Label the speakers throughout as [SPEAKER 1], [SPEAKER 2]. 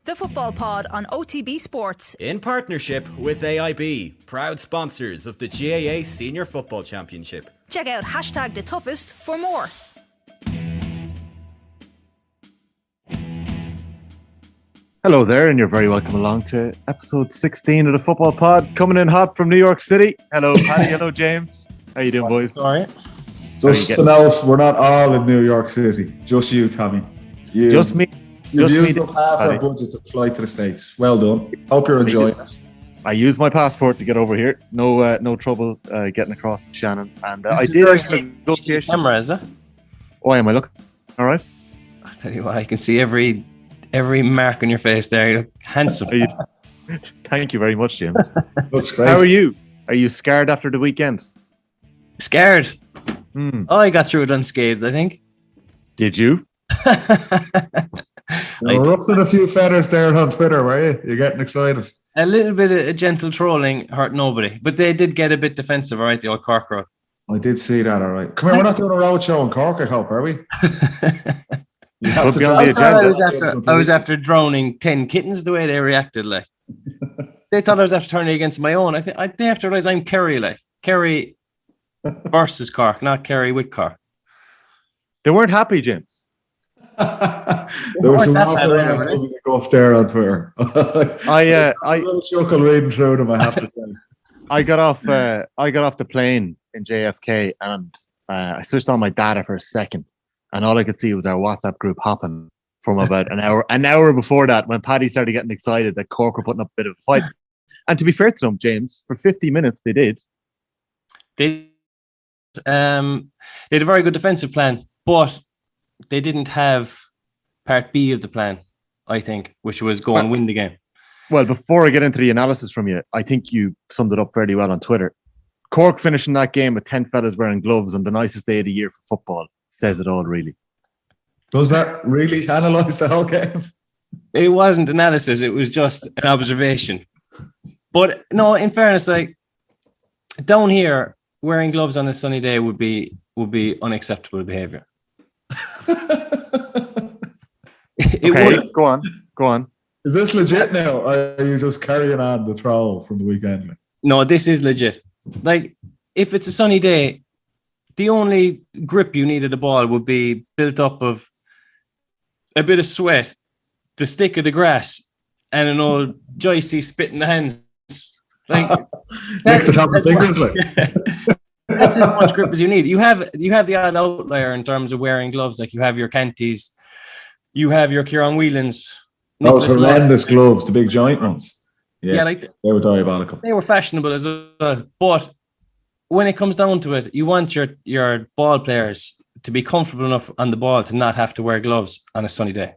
[SPEAKER 1] The Football Pod on OTB SPORTS.
[SPEAKER 2] In partnership with AIB, proud sponsors of the GAA Senior Football Championship.
[SPEAKER 1] Check out #TheToughest for more.
[SPEAKER 3] Hello there, and you're very welcome along to episode 16 of the Football Pod, coming in hot from New York City. Hello, Paddy. Hello, James. How you doing, boys?
[SPEAKER 4] Sorry.
[SPEAKER 5] Just to note, we're not all in New York City. Just you, Tommy.
[SPEAKER 3] Just me.
[SPEAKER 5] You've used up half our budget to fly to the States. Well done. Hope you're enjoying it.
[SPEAKER 3] I used my passport to get over here. No trouble getting across Shannon. And I
[SPEAKER 4] It's
[SPEAKER 3] did
[SPEAKER 4] very
[SPEAKER 3] actually negotiation.
[SPEAKER 4] Camera, is it?
[SPEAKER 3] Oh, am I looking? All right.
[SPEAKER 4] I'll tell you what, I can see every mark on your face there. You look handsome.
[SPEAKER 3] Thank you very much, James.
[SPEAKER 5] Looks great.
[SPEAKER 3] How are you? Are you scared after the weekend?
[SPEAKER 4] Scared? Oh, I got through it unscathed, I think.
[SPEAKER 3] Did you?
[SPEAKER 5] You're ruffling a few feathers there on Twitter, were you? You're getting excited.
[SPEAKER 4] A little bit of gentle trolling hurt nobody, but they did get a bit defensive, all right, the old Cork road.
[SPEAKER 5] I did see that, all right. Come here, we're not doing a road show in Cork, I hope, are we?
[SPEAKER 3] Could be on the agenda.
[SPEAKER 4] I was after drowning 10 kittens the way they reacted, like. They thought I was after turning against my own. They have to realise I'm Kerry, like. Kerry versus Cork, not Kerry with Cork.
[SPEAKER 3] They weren't happy, James.
[SPEAKER 5] There was some awful rants over the guff there on Twitter. I a little chuckle reading through them, I have to say.
[SPEAKER 3] I got off the plane in JFK and I switched on my data for a second, and all I could see was our WhatsApp group hopping from about an hour before that, when Paddy started getting excited that Cork were putting up a bit of a fight. And to be fair to them, James, for 50 minutes they did.
[SPEAKER 4] They had a very good defensive plan, but they didn't have part B of the plan, I think, which was go and win the game.
[SPEAKER 3] Well, before I get into the analysis from you, I think you summed it up very well on Twitter. Cork finishing that game with 10 fellas wearing gloves on the nicest day of the year for football says it all, really.
[SPEAKER 5] Does that really analyse the whole game?
[SPEAKER 4] It wasn't analysis, it was just an observation. But no, in fairness, like, down here, wearing gloves on a sunny day would be unacceptable behaviour.
[SPEAKER 3] Go on.
[SPEAKER 5] Is this legit now, or are you just carrying on the troll from the weekend?
[SPEAKER 4] No, this is legit. Like, if it's a sunny day, the only grip you need of the ball would be built up of a bit of sweat, the stick of the grass, and an old Joycey spit in the hands. Like,
[SPEAKER 5] next to top of fingers, like.
[SPEAKER 4] That's as much grip as you need. You have the odd outlier in terms of wearing gloves. Like, you have your Canties, you have your Kieran Whelans.
[SPEAKER 5] Those horrendous gloves, the big giant ones. Yeah, like they were diabolical.
[SPEAKER 4] They were fashionable as well. But when it comes down to it, you want your ball players to be comfortable enough on the ball to not have to wear gloves on a sunny day.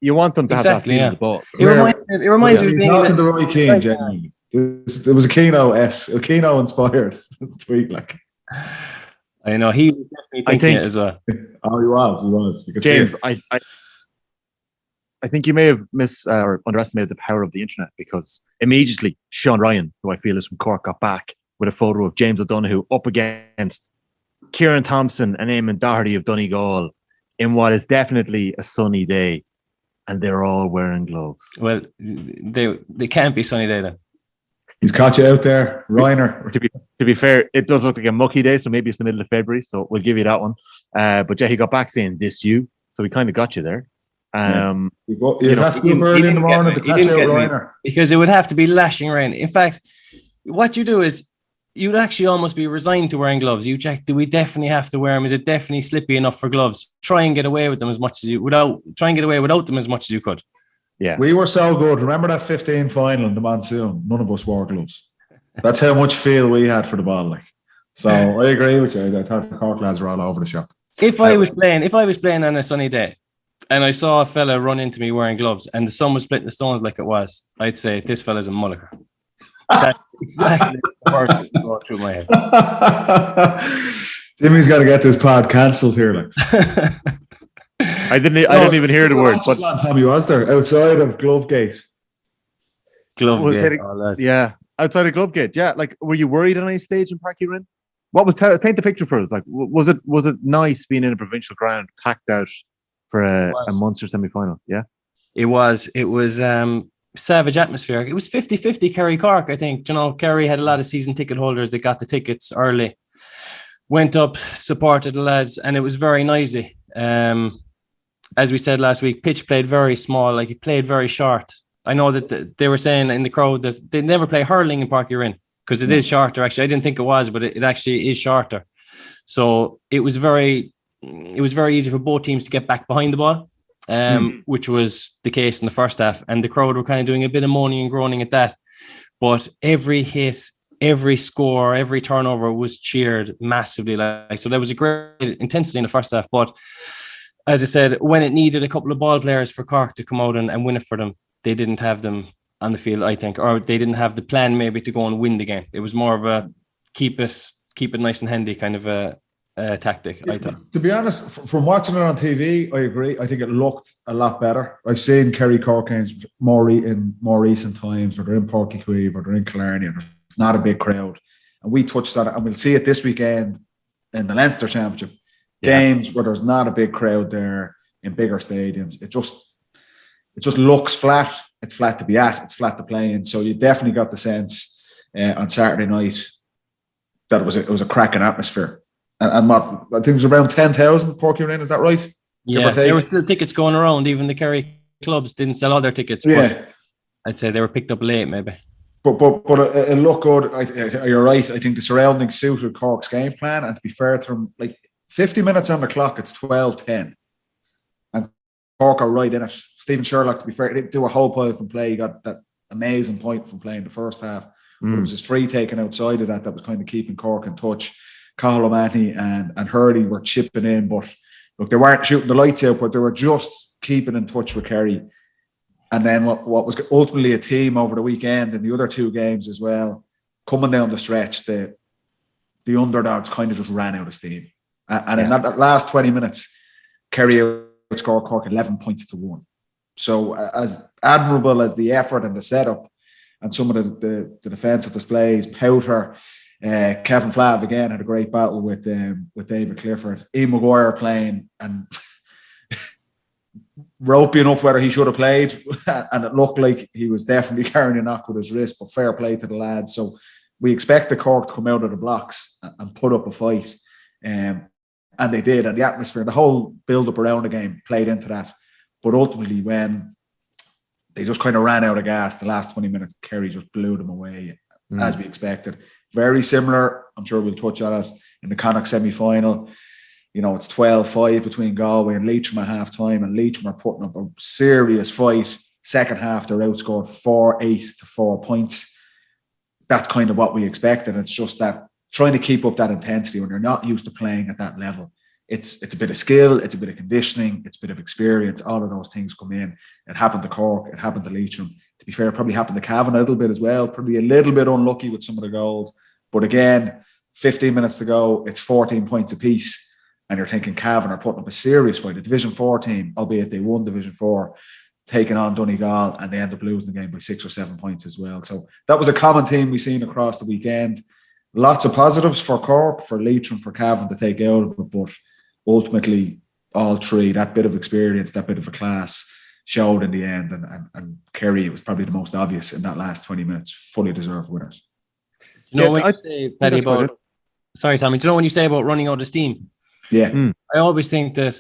[SPEAKER 3] You want them to have that feel of the ball.
[SPEAKER 4] It reminds me of being
[SPEAKER 5] talking to Roy Keane, genuinely. There was a Keno inspired tweet, like.
[SPEAKER 4] I know he was definitely thinking it as well.
[SPEAKER 5] Oh, he was. You could
[SPEAKER 3] James,
[SPEAKER 5] see it.
[SPEAKER 3] I think you may have or underestimated the power of the internet, because immediately Sean Ryan, who I feel is from Cork, got back with a photo of James O'Donoghue up against Kieran Thompson and Eamon Doherty of Donegal in what is definitely a sunny day, and they're all wearing gloves.
[SPEAKER 4] Well, they can't be sunny day then.
[SPEAKER 5] He's caught you out there, Reiner.
[SPEAKER 3] To be fair, it does look like a mucky day, so maybe it's the middle of February, so we'll give you that one. But yeah, he got back saying this you, so we kind of got you there.
[SPEAKER 5] You have to go early in the morning to catch out Reiner.
[SPEAKER 4] Because it would have to be lashing rain. In fact, what you do is you'd actually almost be resigned to wearing gloves. You check, do we definitely have to wear them? Is it definitely slippy enough for gloves? Try and get away with them as much as without them as much as you could.
[SPEAKER 3] Yeah,
[SPEAKER 5] we were so good. Remember that 15 final in the monsoon? None of us wore gloves. That's how much feel we had for the ball. Like, so I agree with you. I thought the Cork lads were all over the shop.
[SPEAKER 4] If I was playing on a sunny day, and I saw a fella run into me wearing gloves, and the sun was splitting the stones like it was, I'd say this fella's a mulliker. That's exactly the word that going through my head.
[SPEAKER 5] Jimmy's got to get this pod cancelled here. Like.
[SPEAKER 3] I didn't even hear the word.
[SPEAKER 5] But Tommy was there outside of Glovegate.
[SPEAKER 3] Yeah, outside of Glovegate. Yeah, like, were you worried at any stage in Parky Rin? What was paint the picture for us? Like, was it nice being in a provincial ground, packed out for a Munster semi-final? Yeah.
[SPEAKER 4] It was savage atmosphere. It was 50-50 Kerry-Cork, I think. You know, Kerry had a lot of season ticket holders that got the tickets early, went up, supported the lads, and it was very noisy. As we said last week, pitch played very small, like it played very short. I know that they were saying in the crowd that they never play hurling in Park You're In because it is shorter. Actually, I didn't think it was, but it actually is shorter. So it was very easy for both teams to get back behind the ball, which was the case in the first half. And the crowd were kind of doing a bit of moaning and groaning at that. But every hit, every score, every turnover was cheered massively. So there was a great intensity in the first half. But as I said, when it needed a couple of ball players for Cork to come out and win it for them, they didn't have them on the field, I think, or they didn't have the plan maybe to go and win the game. It was more of a keep it nice and handy kind of a tactic, I thought.
[SPEAKER 5] To be honest, from watching it on TV, I agree. I think it looked a lot better. I've seen Kerry-Cork games in more recent times, where they're in Páirc Uí Chaoimh or they're in Killarney, and there's not a big crowd. And we touched on it, and we'll see it this weekend in the Leinster Championship. Games where there's not a big crowd there in bigger stadiums. It just looks flat. It's flat to be at. It's flat to play in. So you definitely got the sense on Saturday night that it was a cracking atmosphere. And I think it was around 10,000 Páirc Uí Chaoimh. Is that right?
[SPEAKER 4] Yeah, there were still tickets going around. Even the Kerry clubs didn't sell all their tickets. Yeah, but I'd say they were picked up late, maybe.
[SPEAKER 5] But it looked good. You're right. I think the surroundings suited Cork's game plan. And to be fair to them, like 50 minutes on the clock, it's 12:10. And Cork are right in it. Stephen Sherlock, to be fair, didn't do a whole pile from play. He got that amazing point from playing the first half. It was his free taken outside of that was kind of keeping Cork in touch. Cathal O'Mahony and Hurley were chipping in, but look, they weren't shooting the lights out, but they were just keeping in touch with Kerry. And then what was ultimately a team over the weekend in the other two games as well, coming down the stretch, the underdogs kind of just ran out of steam. And in that last 20 minutes, Kerry outscored Cork 11 points to 1. So as admirable as the effort and the setup and some of the defensive displays, Powter, Kevin Flav again had a great battle with David Clifford. Ian Maguire playing and ropey enough whether he should have played, and it looked like he was definitely carrying a knock with his wrist, but fair play to the lads. So we expect the Cork to come out of the blocks and put up a fight, and they did. And the atmosphere, the whole build-up around the game played into that. But ultimately, when they just kind of ran out of gas, the last 20 minutes, Kerry just blew them away, as we expected. Very similar, I'm sure we'll touch on it, in the Connacht semi-final. You know, it's 12-5 between Galway and Leitrim at half-time, and Leitrim are putting up a serious fight. Second half, they're outscored 4-8 to 4 points. That's kind of what we expected. It's just that trying to keep up that intensity when you're not used to playing at that level. It's a bit of skill, it's a bit of conditioning, it's a bit of experience. All of those things come in. It happened to Cork, it happened to Leitrim. To be fair, it probably happened to Cavan a little bit as well. Probably a little bit unlucky with some of the goals. But again, 15 minutes to go, it's 14 points apiece. And you're thinking Cavan are putting up a serious fight. A Division 4 team, albeit they won Division 4, taking on Donegal, and they end up losing the game by 6 or 7 points as well. So that was a common theme we've seen across the weekend. Lots of positives for Cork, for Leitrim, for Cavan to take out of it. But ultimately, all three, that bit of experience, that bit of a class, showed in the end. And Kerry was probably the most obvious in that last 20 minutes, fully deserved winners.
[SPEAKER 4] You know, when you say, Paddy, about... Sorry, Tommy. Do you know when you say about running out of steam?
[SPEAKER 5] Yeah.
[SPEAKER 4] I always think that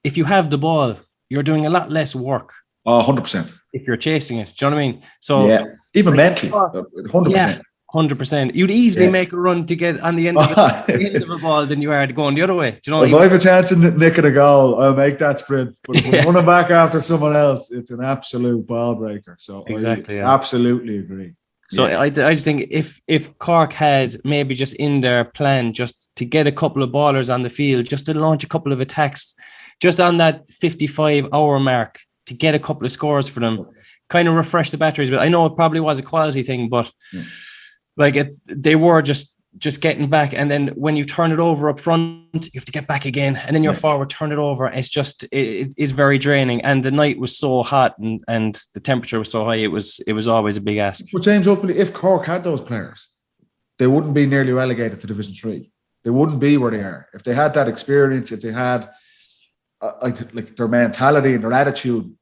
[SPEAKER 4] if you have the ball, you're doing a lot less work.
[SPEAKER 5] Oh, 100%.
[SPEAKER 4] If you're chasing it. Do you know what I mean? So
[SPEAKER 5] yeah, even mentally, 100%.
[SPEAKER 4] Yeah, 100%. You'd easily make a run to get on the end of, the end of a ball than you are to going the other way. Do you know?
[SPEAKER 5] If I have a chance of nicking a goal, I'll make that sprint. But if I'm running back after someone else, it's an absolute ball breaker. So
[SPEAKER 4] exactly,
[SPEAKER 5] I absolutely agree.
[SPEAKER 4] So I just think if Cork had maybe just in their plan just to get a couple of ballers on the field, just to launch a couple of attacks, just on that 55-hour mark to get a couple of scores for them, kind of refresh the batteries. But I know it probably was a quality thing, but they were just getting back. And then when you turn it over up front, you have to get back again. And then your forward turn it over. It's just, it is very draining. And the night was so hot and the temperature was so high. It was always a big ask.
[SPEAKER 5] Well, James, ultimately, if Cork had those players, they wouldn't be nearly relegated to Division 3. They wouldn't be where they are. If they had that experience, if they had like their mentality and their attitude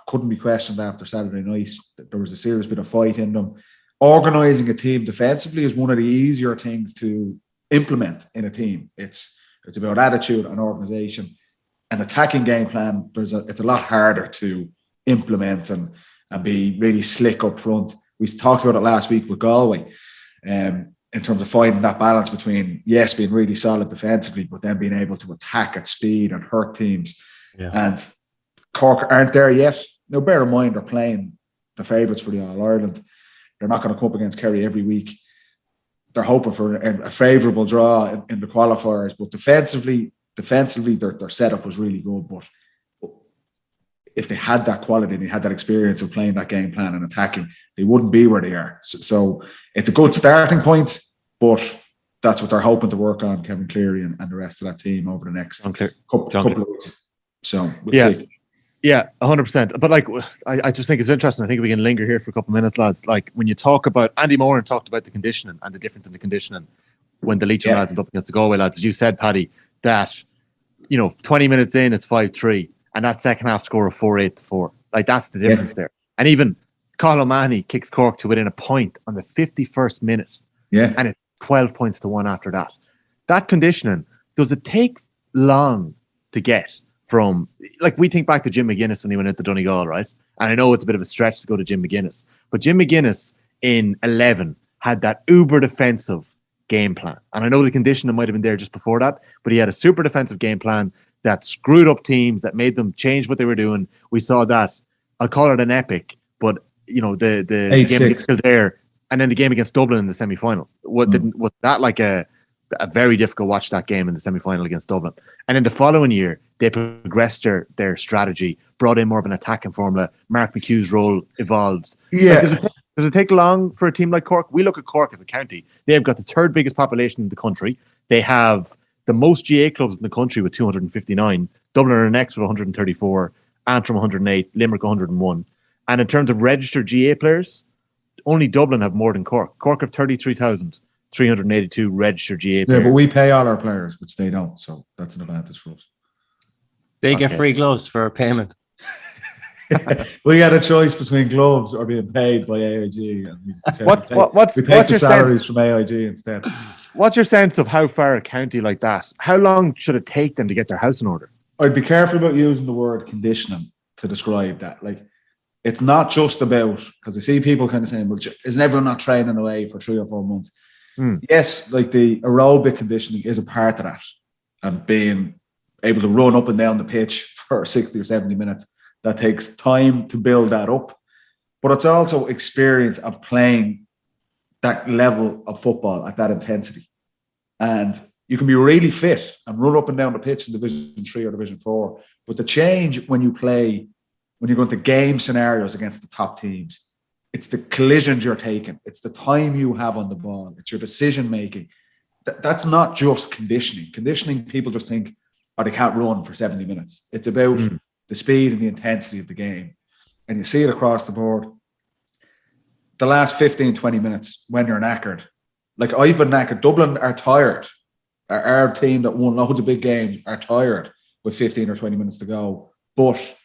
[SPEAKER 5] couldn't be questioned after Saturday night. There was a serious bit of fight in them. Organising a team defensively is one of the easier things to implement in a team. It's about attitude and organisation. An attacking game plan, it's a lot harder to implement and be really slick up front. We talked about it last week with Galway, in terms of finding that balance between, yes, being really solid defensively, but then being able to attack at speed and hurt teams.
[SPEAKER 4] Yeah.
[SPEAKER 5] And Cork aren't there yet. Now, bear in mind, they're playing the favourites for the All-Ireland. They're not going to come up against Kerry every week. They're hoping for a favourable draw in the qualifiers, but defensively, their setup was really good. But if they had that quality and they had that experience of playing that game plan and attacking, they wouldn't be where they are. So it's a good starting point, but that's what they're hoping to work on, Kevin Cleary and the rest of that team over the next couple of weeks. So we'll see.
[SPEAKER 3] Yeah, 100%. But like, I just think it's interesting. I think we can linger here for a couple of minutes, lads. Like when you talk about, Andy Moran talked about the conditioning and the difference in the conditioning when the Leitrim lads went up against the Galway lads. As you said, Paddy, that, 20 minutes in, it's 5-3. And that second half score of 4-8-4. Like that's the difference there. And even Cathal O'Mahony kicks Cork to within a point on the 51st minute.
[SPEAKER 5] Yeah.
[SPEAKER 3] And it's 12 points to 1 after that. That conditioning, does it take long to get from, like we think back to Jim McGuinness when he went into Donegal, right? And I know it's a bit of a stretch to go to Jim McGuinness, but Jim McGuinness in 11 had that uber defensive game plan. And I know the conditioning might have been there just before that, but he had a super defensive game plan that screwed up teams, that made them change what they were doing. We saw that. I'll call it an epic, but the game against Kildare and then the game against Dublin in the semi-final. Was that like a very difficult watch, that game in the semi-final against Dublin? And in the following year, they progressed their strategy, brought in more of an attacking formula. Mark McHugh's role evolves.
[SPEAKER 5] Yeah.
[SPEAKER 3] Like, does it take long for a team like Cork? We look at Cork as a county. They've got the third biggest population in the country. They have the most GA clubs in the country with 259. Dublin are next with 134. Antrim 108. Limerick 101. And in terms of registered GA players, only Dublin have more than Cork. Cork have 33,382 registered GA players.
[SPEAKER 5] Yeah, but we pay all our players, which they don't. So that's an advantage for us.
[SPEAKER 4] They get free gloves for payment.
[SPEAKER 5] We had a choice between gloves or being paid by AIG. And we
[SPEAKER 3] what's
[SPEAKER 5] the
[SPEAKER 3] your
[SPEAKER 5] salaries
[SPEAKER 3] sense
[SPEAKER 5] from AIG instead.
[SPEAKER 3] What's your sense of how far a county like that, how long should it take them to get their house in order?
[SPEAKER 5] I'd be careful about using the word conditioning to describe that. Like, it's not just about, because I see people kind of saying, well, isn't everyone not training away for 3 or 4 months? Yes, like the aerobic conditioning is a part of that, and being able to run up and down the pitch for 60 or 70 minutes. That takes time to build that up. But it's also experience of playing that level of football at that intensity. And you can be really fit and run up and down the pitch in Division 3 or Division 4. But the change when you go into game scenarios against the top teams, it's the collisions you're taking. It's the time you have on the ball. It's your decision making. That's not just conditioning. Conditioning, people just think, they can't run for 70 minutes. It's about the speed and the intensity of the game. And you see it across the board. The last 15, 20 minutes when you're knackered. Like, I've been knackered. Dublin are tired. Our team that won loads of big games are tired with 15 or 20 minutes to go. But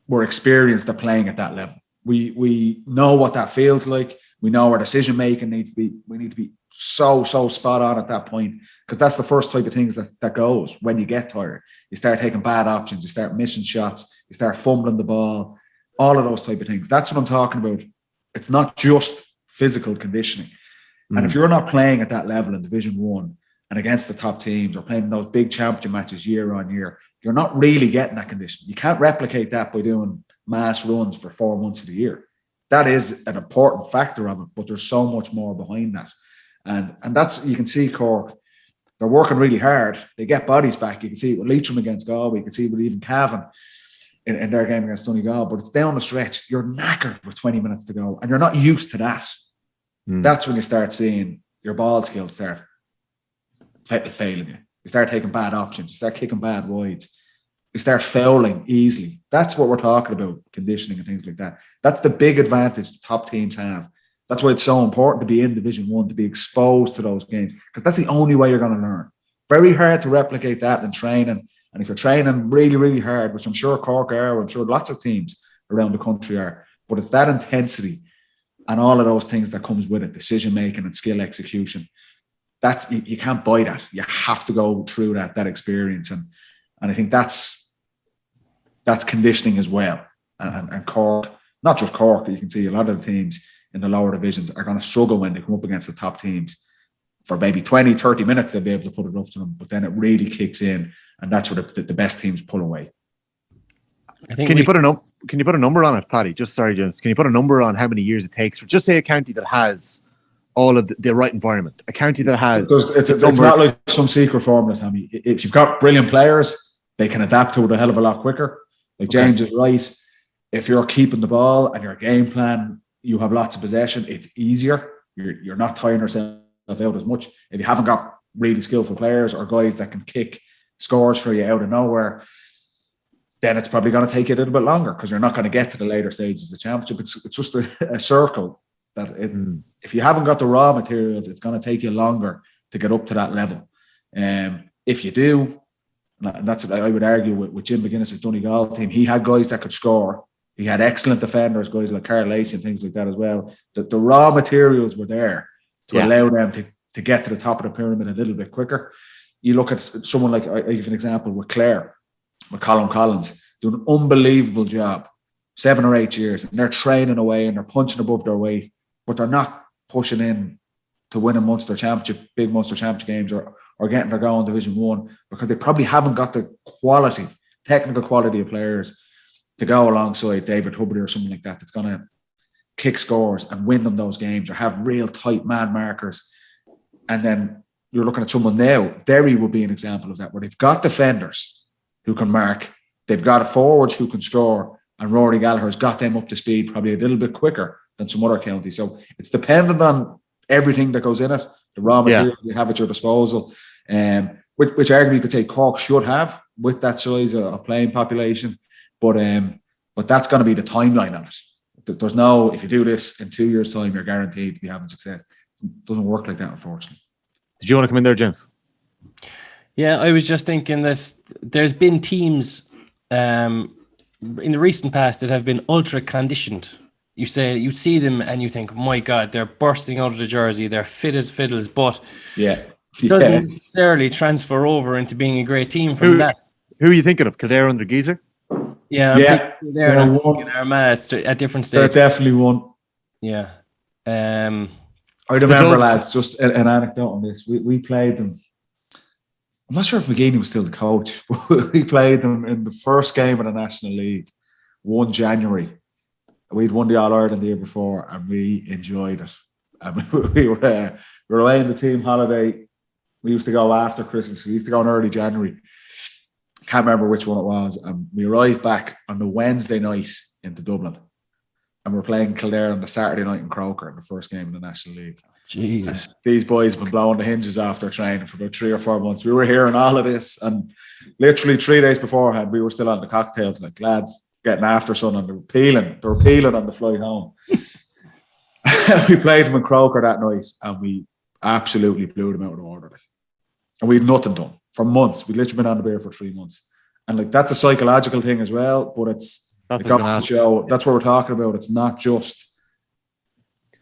[SPEAKER 5] we're experienced at playing at that level. We know what that feels like. We know our decision making needs to be. We need to be so spot on at that point, because that's the first type of things that goes when you get tired. You start taking bad options. You start missing shots. You start fumbling the ball. All of those type of things. That's what I'm talking about. It's not just physical conditioning. And if you're not playing at that level in Division 1 and against the top teams, or playing those big championship matches year on year, you're not really getting that condition. You can't replicate that by doing mass runs for 4 months of the year. That is an important factor of it, but there's so much more behind that. And that's, you can see Cork, they're working really hard. They get bodies back. You can see it with Leitrim against Galway. You can see it with even Cavan in their game against Donegal. But it's down the stretch. You're knackered with 20 minutes to go, and you're not used to that. That's when you start seeing your ball skills start failing you. You start taking bad options. You start kicking bad wides. You start fouling easily. That's what we're talking about, conditioning and things like that. That's the big advantage the top teams have. That's why it's so important to be in Division 1, to be exposed to those games, because that's the only way you're going to learn. Very hard to replicate that in training And if you're training really, really hard, which I'm sure Cork are, I'm sure lots of teams around the country are, but it's that intensity and all of those things that comes with it, decision-making and skill execution. That's, you can't buy that. You have to go through that experience. And I think that's conditioning as well. And Cork, not just Cork, you can see a lot of the teams in the lower divisions are going to struggle when they come up against the top teams. For maybe 20, 30 minutes, they'll be able to put it up to them, but then it really kicks in, and that's where the best teams pull away.
[SPEAKER 3] I think Can you put a number on it, Paddy? James. Can you put a number on how many years it takes for, just say, a county that has all of the right environment, a county that has...
[SPEAKER 5] It's not like some secret formula, Tommy. If you've got brilliant players, they can adapt to it a hell of a lot quicker. Like James is right. If you're keeping the ball and your game plan, you have lots of possession, it's easier. You're not tiring yourself out as much. If you haven't got really skillful players or guys that can kick scores for you out of nowhere, then it's probably going to take you a little bit longer because you're not going to get to the later stages of the championship. It's just a circle that if you haven't got the raw materials, it's going to take you longer to get up to that level. If you do, and that's what I would argue with Jim McGuinness's Donegal team, he had guys that could score. He had excellent defenders, guys like Carl Lacey and things like that as well. The raw materials were there to allow them to get to the top of the pyramid a little bit quicker. You look at someone like, I give an example with Clare, with Colin Collins, doing an unbelievable job, 7 or 8 years, and they're training away and they're punching above their weight, but they're not pushing in to win a Munster Championship, big Munster Championship games or getting their goal in Division 1 because they probably haven't got the technical quality of players to go alongside David Hubbard or something like that that's going to kick scores and win them those games or have real tight man markers. And then you're looking at someone now, Derry would be an example of that, where they've got defenders who can mark, they've got forwards who can score, and Rory Gallagher's got them up to speed probably a little bit quicker than some other counties. So it's dependent on everything that goes in it, the raw material you have at your disposal, which arguably you could say Cork should have with that size of playing population. But that's going to be the timeline on it. There's no, if you do this in 2 years' time, you're guaranteed to be having success. It doesn't work like that, unfortunately.
[SPEAKER 3] Did you want to come in there, James?
[SPEAKER 4] Yeah, I was just thinking that there's been teams in the recent past that have been ultra conditioned. You see them and you think, my God, they're bursting out of the jersey, they're fit as fiddles, but it doesn't necessarily transfer over into being a great team from that.
[SPEAKER 3] Who are you thinking of? Kildare under Geezer?
[SPEAKER 4] Yeah, I'm thinking Armagh at different stages.
[SPEAKER 5] They're definitely one.
[SPEAKER 4] Yeah.
[SPEAKER 5] I remember, lads, just an anecdote on this. We played them. I'm not sure if McGeaney was still the coach, but we played them in the first game of the National League, 1 January. We'd won the All-Ireland the year before, and we enjoyed it. And we were away on the team holiday. We used to go after Christmas. We used to go in early January. Can't remember which one it was. And we arrived back on the Wednesday night into Dublin. And we're playing Kildare on the Saturday night in Croker in the first game of the National League.
[SPEAKER 4] Jesus.
[SPEAKER 5] And these boys have been blowing the hinges off their training for about 3 or 4 months. We were hearing all of this. And literally 3 days beforehand, we were still on the cocktails, like lads getting after son, and they were peeling on the flight home. We played them in Croker that night and we absolutely blew them out of the order. And we had nothing done for months. We'd literally been on the beer for 3 months. And like that's a psychological thing as well, but that's what we're talking about. It's not just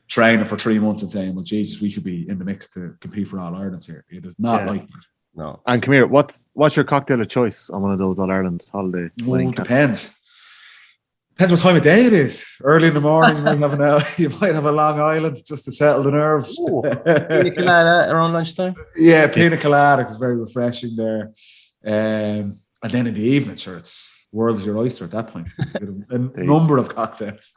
[SPEAKER 5] training for 3 months and saying, well, Jesus, we should be in the mix to compete for All Ireland here. It is not like that.
[SPEAKER 4] No.
[SPEAKER 3] And come here, what's your cocktail of choice on one of those All Ireland holiday?
[SPEAKER 5] Depends. Depends what time of day it is. Early in the morning, you might have a Long Island just to settle the nerves.
[SPEAKER 4] Pina colada around lunchtime?
[SPEAKER 5] Yeah, pina colada is very refreshing there. And then in the evening, sure, it's world is your oyster at that point. A number of cocktails.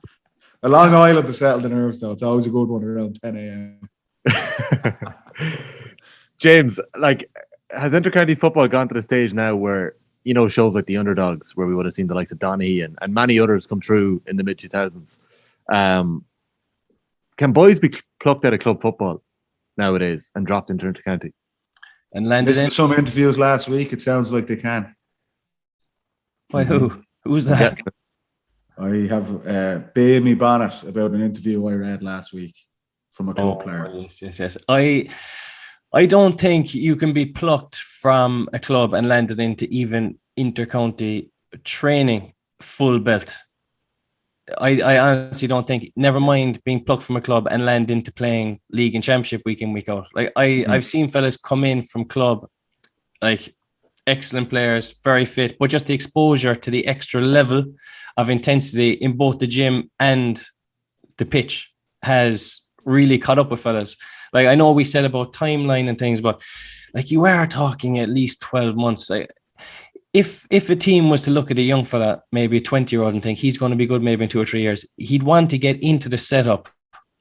[SPEAKER 5] A Long Island to settle the nerves, though. It's always a good one around 10 a.m.
[SPEAKER 3] James, has intercounty football gone to the stage now where, shows like The Underdogs, where we would have seen the likes of Donny and many others come through in the mid-2000s. Can boys be plucked out of club football nowadays and dropped into intercounty?
[SPEAKER 4] And landed in
[SPEAKER 5] some interviews last week, it sounds like they can.
[SPEAKER 4] By who? Who's that?
[SPEAKER 5] Yeah. I have Bailey Bonnet about an interview I read last week from a club player.
[SPEAKER 4] Yes. I don't think you can be plucked from a club and landed into even inter-county training full belt. I honestly don't think, never mind being plucked from a club and land into playing league and championship week in, week out. Like I've seen fellas come in from club, like excellent players, very fit, but just the exposure to the extra level of intensity in both the gym and the pitch has really caught up with fellas. Like, I know we said about timeline and things, but like, you are talking at least 12 months. Like, if a team was to look at a young fella, maybe a 20-year-old, and think he's going to be good maybe in 2 or 3 years, he'd want to get into the setup,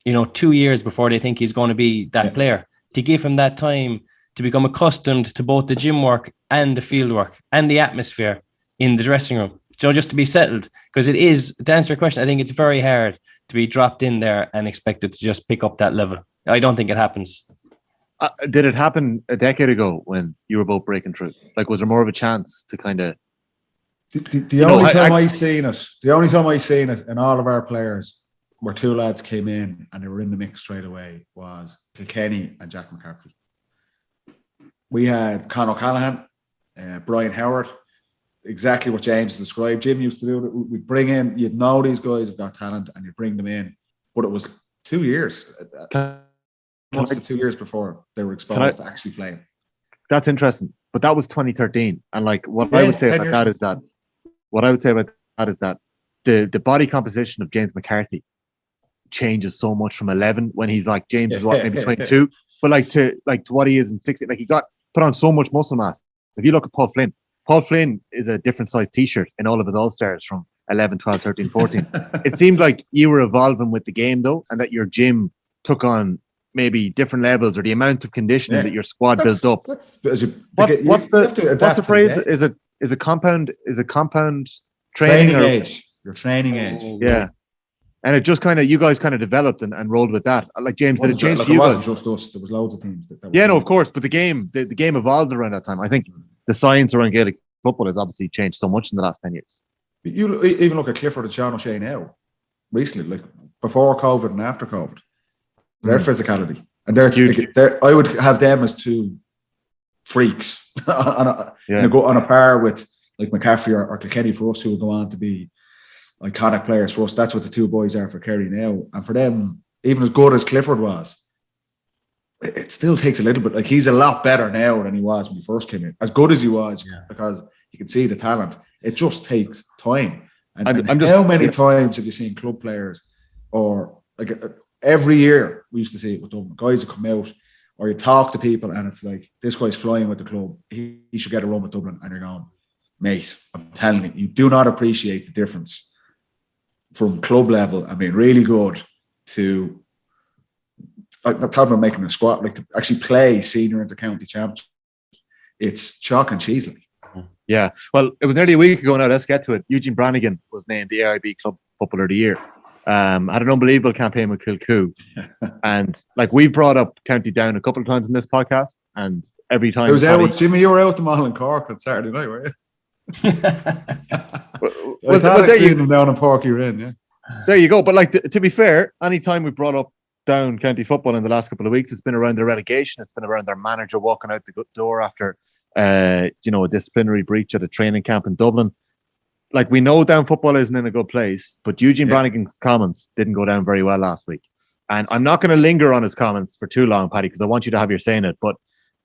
[SPEAKER 4] 2 years before they think he's going to be that player, to give him that time to become accustomed to both the gym work and the field work and the atmosphere in the dressing room, just to be settled. Because it is, to answer your question, I think it's very hard to be dropped in there and expected to just pick up that level. I don't think it happens.
[SPEAKER 3] Did it happen a decade ago when you were both breaking through? Like, was there more of a chance to kind of...
[SPEAKER 5] The only time I seen it in all of our players, where 2 lads came in and they were in the mix straight away, was Kilkenny and Jack McCarthy. We had Conor O'Callaghan, Brian Howard, exactly what James described. Jim used to do it. We'd bring in, you'd know these guys have got talent and you'd bring them in. But it was 2 years. Close to 2 years before they were exposed to actually playing.
[SPEAKER 3] That's interesting. But that was 2013. And like, what I would say about that is that the body composition of James McCarthy changes so much from 11, when he's like, James is maybe 22, but to what he is in 16. Like, he got put on so much muscle mass. If you look at Paul Flynn is a different size t-shirt in all of his all-stars from 11, 12, 13, 14. It seemed like you were evolving with the game though, and that your gym took on maybe different levels, or the amount of conditioning that your squad built up. What's the phrase? Is a compound training
[SPEAKER 5] age? Your training age.
[SPEAKER 3] Yeah. And it just kind of, you guys kind of developed and rolled with that. Like, James, did it change for you guys?
[SPEAKER 5] It wasn't just us. There was loads of teams.
[SPEAKER 3] Of course. But the game evolved around that time. I think the science around Gaelic football has obviously changed so much in the last 10 years.
[SPEAKER 5] You even look at Clifford and Sean O'Shea now, recently, like before COVID and after COVID. Their physicality. And I would have them as 2 freaks on a par with like McCaffrey or Kilkenny for us, who will go on to be iconic players for us. That's what the 2 boys are for Kerry now. And for them, even as good as Clifford was, it still takes a little bit. Like, he's a lot better now than he was when he first came in. As good as he was, because you can see the talent. It just takes time. And how many times have you seen club players, or like every year we used to see it with Dublin, guys that come out, or you talk to people and it's like, this guy's flying with the club, he should get a run with Dublin, and you're going, mate, I'm telling you, you do not appreciate the difference from club level and being really good to, I'm talking about making a squad, like to actually play senior inter-county championship. It's chalk and cheese.
[SPEAKER 3] Yeah, well, it was nearly a week ago now. Let's get to it. Eugene Brannagan was named the AIB Club Footballer of the Year. Had an unbelievable campaign with Kilcoo. And like, we've brought up County Down a couple of times in this podcast, and every time...
[SPEAKER 5] It was out with Jimmy. You were out with them all in Cork on Saturday night, were you? I thought I'd seen them down in Porky Rin, yeah.
[SPEAKER 3] There you go. But like, to be fair, anytime we brought up Down County football in the last couple of weeks, it's been around their relegation. It's been around their manager walking out the door after a disciplinary breach at a training camp in Dublin. Like, we know Down football isn't in a good place, but Eugene Brannigan's comments didn't go down very well last week. And I'm not going to linger on his comments for too long, Paddy, because I want you to have your say in it. But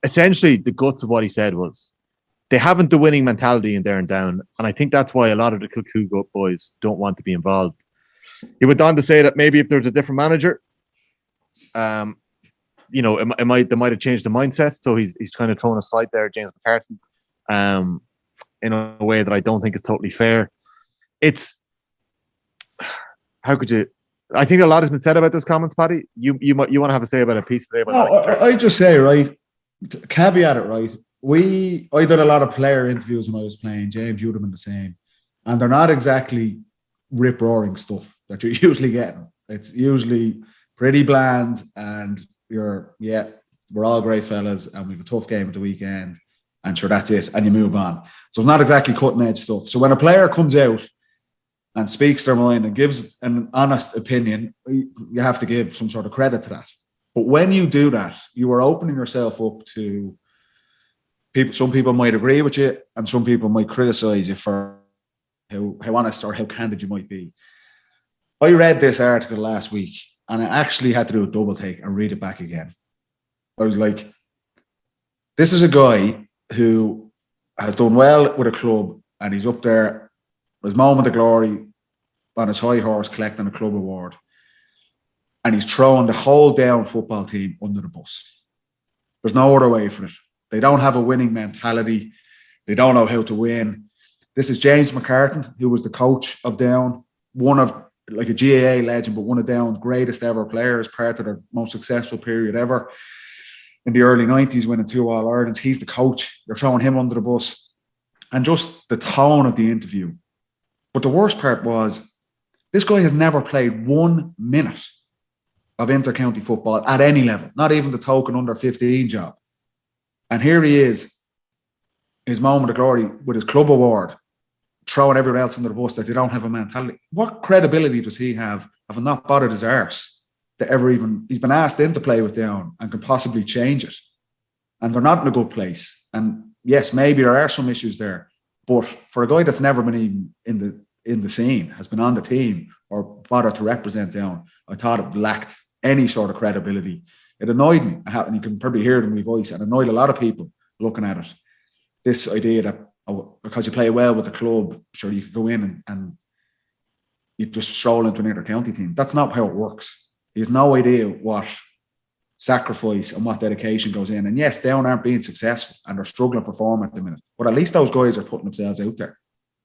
[SPEAKER 3] essentially, the guts of what he said was, they haven't the winning mentality in there and Down. And I think that's why a lot of the Kilcoo boys don't want to be involved. He went on to say that maybe if there's a different manager, they might have changed the mindset. So he's kind of thrown aside there, James McCarthy, in a way that I don't think is totally fair. It's, how could you? I think a lot has been said about those comments, Paddy. You want to have a say about a piece today?
[SPEAKER 5] I just say, right, caveat it, right. I did a lot of player interviews when I was playing. James, you'd have been the same, and they're not exactly rip roaring stuff that you're usually getting. It's usually pretty bland, and we're all great fellas, and we've a tough game at the weekend, and sure, that's it, and you move on. So it's not exactly cutting edge stuff. So when a player comes out and speaks their mind and gives an honest opinion, you have to give some sort of credit to that. But when you do that, you are opening yourself up to some people might agree with you, and some people might criticise you for how honest or how candid you might be. I read this article last week, and I actually had to do a double take and read it back again. I was like, this is a guy who has done well with a club, and he's up there, his moment of glory, on his high horse collecting a club award, and he's throwing the whole down football team under the bus. There's no other way for it. They don't have a winning mentality. They don't know how to win. This is James McCartan, who was the coach of Down, one of, like, a GAA legend, but one of Down's greatest ever players, part of their most successful period ever in the early 90s, winning 2 All-Irelands. He's the coach. You're throwing him under the bus. And just the tone of the interview. But the worst part was, this guy has never played 1 minute of inter-county football at any level, not even the token under 15 job. And here he is, his moment of glory with his club award, throwing everyone else under the bus that they don't have a mentality. What credibility does he have not bothered his arse to ever even, he's been asked in to play with Down and can possibly change it. And they're not in a good place. And yes, maybe there are some issues there, but for a guy that's never been even in the scene, has been on the team or bothered to represent Down, I thought it lacked any sort of credibility. It annoyed me, and you can probably hear it in my voice, and annoyed a lot of people looking at it. This idea that, because you play well with the club, sure, you could go in and you just stroll into an inter-county team. That's not how it works. He has no idea what sacrifice and what dedication goes in. And yes, Down aren't being successful and they're struggling for form at the minute, but at least those guys are putting themselves out there.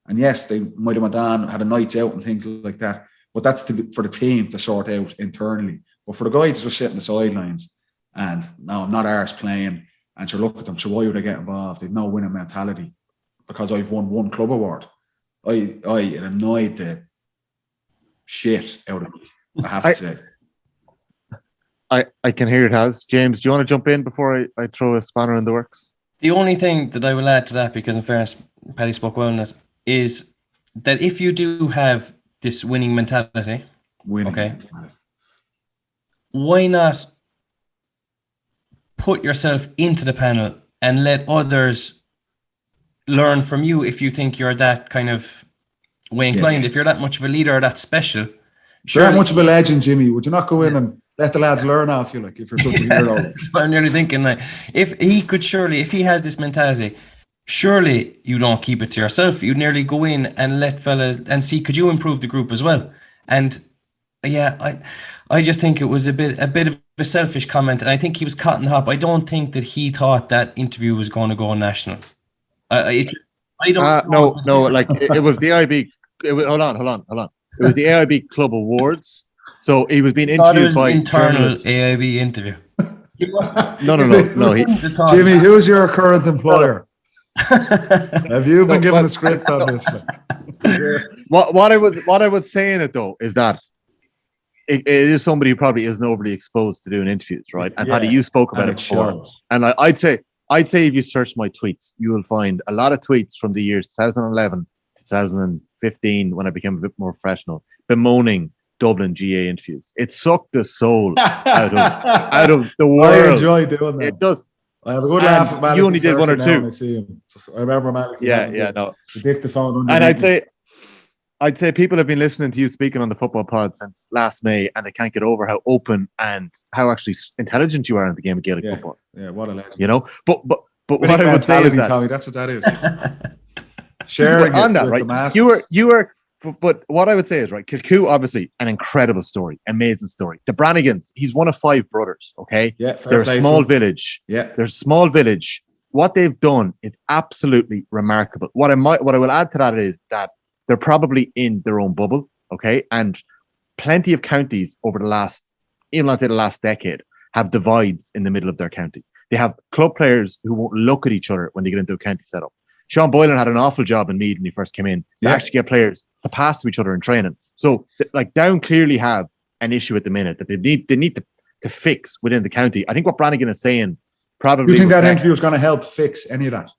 [SPEAKER 5] And yes, they might have went on, had a nights out and things like that, but that's for the team to sort out internally. But for the guy to just sit in the sidelines and, no, I'm not arse playing, and sure, look at them, sure, why would I get involved? They've no winning mentality because I've won 1 club award. It annoyed the shit out of me, I have to say.
[SPEAKER 3] I can hear it has. James, do you want to jump in before I throw a spanner in the works?
[SPEAKER 4] The only thing that I will add to that, because in fairness, Paddy spoke well on it, is that if you do have this winning mentality, why not put yourself into the panel and let others learn from you if you think you're that kind of way inclined, if you're that much of a leader or that special.
[SPEAKER 5] Sure, that much of a legend, Jimmy. Would you not go in and let the lads learn off you, like, if you're such a hero?
[SPEAKER 4] I'm nearly thinking that if he has this mentality, surely you don't keep it to yourself. You nearly go in and let fellas and see, could you improve the group as well? And yeah, I just think it was a bit of a selfish comment, and I think he was caught in the hop. I don't think that he thought that interview was going to go national. I don't know.
[SPEAKER 3] No, like it was the AIB. Hold on. It was the AIB Club Awards. So he was being interviewed by
[SPEAKER 4] internal
[SPEAKER 3] journalists.
[SPEAKER 4] AIB interview.
[SPEAKER 3] No.
[SPEAKER 5] Jimmy, who's your current employer? Have you been given a script on this?
[SPEAKER 3] What I would say in it though is that it is somebody who probably isn't overly exposed to doing interviews, right? And Paddy, you spoke about it before.
[SPEAKER 5] Shows.
[SPEAKER 3] And I'd say if you search my tweets, you will find a lot of tweets from the years 2011, 2015, when I became a bit more professional, bemoaning Dublin GA interviews. It sucked the soul out of the world.
[SPEAKER 5] I enjoy doing that.
[SPEAKER 3] It does.
[SPEAKER 5] I have a good laugh at Malik.
[SPEAKER 3] You only did one or two.
[SPEAKER 5] I see him. I remember Malik.
[SPEAKER 3] No.
[SPEAKER 5] The dictaphone.
[SPEAKER 3] And I'd say people have been listening to you speaking on the football pod since last May, and they can't get over how open and how actually intelligent you are in the game of Gaelic football.
[SPEAKER 5] Yeah, what a legend.
[SPEAKER 3] You know, but what I would say is that,
[SPEAKER 5] Tommy, that's what that is. Sharing
[SPEAKER 3] on that,
[SPEAKER 5] with
[SPEAKER 3] right?
[SPEAKER 5] the masses.
[SPEAKER 3] You were. But what I would say is, right, Kilcoo, obviously an incredible story, amazing story. The Brannagans, he's one of 5 brothers, okay?
[SPEAKER 5] Yeah,
[SPEAKER 3] they're a small village.
[SPEAKER 5] Yeah.
[SPEAKER 3] They're a small village. What they've done is absolutely remarkable. What I will add to that is that they're probably in their own bubble, okay? And plenty of counties over the last decade have divides in the middle of their county. They have club players who won't look at each other when they get into a county setup. Sean Boylan had an awful job in Meath when he first came in. They actually get players to pass to each other in training. So, like, Down clearly have an issue at the minute that they need to fix within the county. I think what Brannagan is saying probably...
[SPEAKER 5] You think that interview is going to help fix any of that?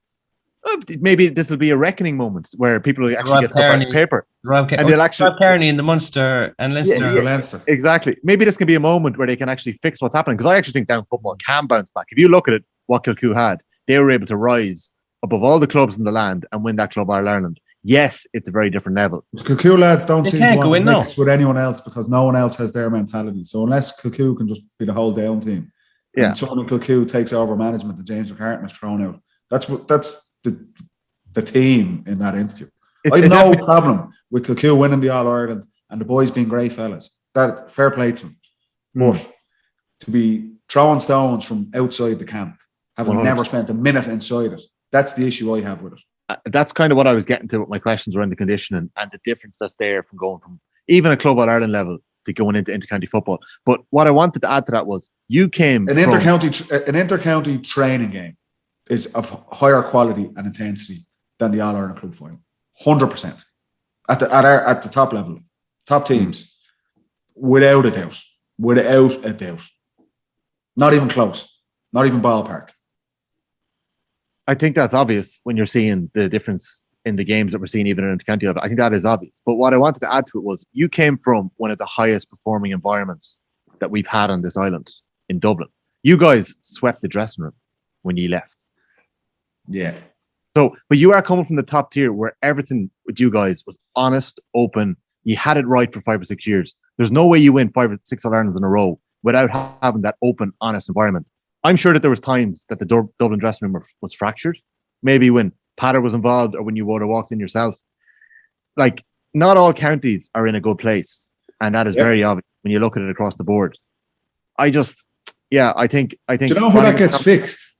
[SPEAKER 3] Maybe this will be a reckoning moment where people will actually get stuff out of paper.
[SPEAKER 4] Rob Kearney in the Munster and Leinster.
[SPEAKER 5] Leinster.
[SPEAKER 3] Exactly. Maybe this can be a moment where they can actually fix what's happening, because I actually think Down football can bounce back. If you look at it, what Kilcoo had, they were able to rise above all the clubs in the land and win that Club All-Ireland. Yes, it's a very different level.
[SPEAKER 5] Kilcoo lads don't seem to want to
[SPEAKER 4] now.
[SPEAKER 5] mix with anyone else because no one else has their mentality. So unless Kilcoo can just be the whole down team, and someone in Kilcoo takes over management that James McCartan has thrown out, that's the team in that interview. I have no problem with Kilcoo winning the All-Ireland and the boys being great fellas. That fair play to them. But to be throwing stones from outside the camp, having 100%. Never spent a minute inside it, that's the issue I have with it.
[SPEAKER 3] That's kind of what I was getting to with my questions around the conditioning and the difference that's there from going from even a Club All-Ireland level to going into intercounty football. But what I wanted to add to that was you came
[SPEAKER 5] an intercounty training game is of higher quality and intensity than the All-Ireland club final. 100% at the top level, top teams, without a doubt, not even close, not even ballpark.
[SPEAKER 3] I think that's obvious when you're seeing the difference in the games that we're seeing even in the county level. I think that is obvious. But what I wanted to add to it was you came from one of the highest performing environments that we've had on this island in Dublin. You guys swept the dressing room when you left.
[SPEAKER 5] Yeah.
[SPEAKER 3] So, but you are coming from the top tier where everything with you guys was honest, open. You had it right for 5 or 6 years. There's no way you win 5 or 6 All-Irelands in a row without having that open, honest environment. I'm sure that there was times that the Dublin dressing room was fractured. Maybe when Paddy was involved or when you would have walked in yourself. Like, not all counties are in a good place. And that is very obvious when you look at it across the board. I think. Do
[SPEAKER 5] you know how that gets fixed?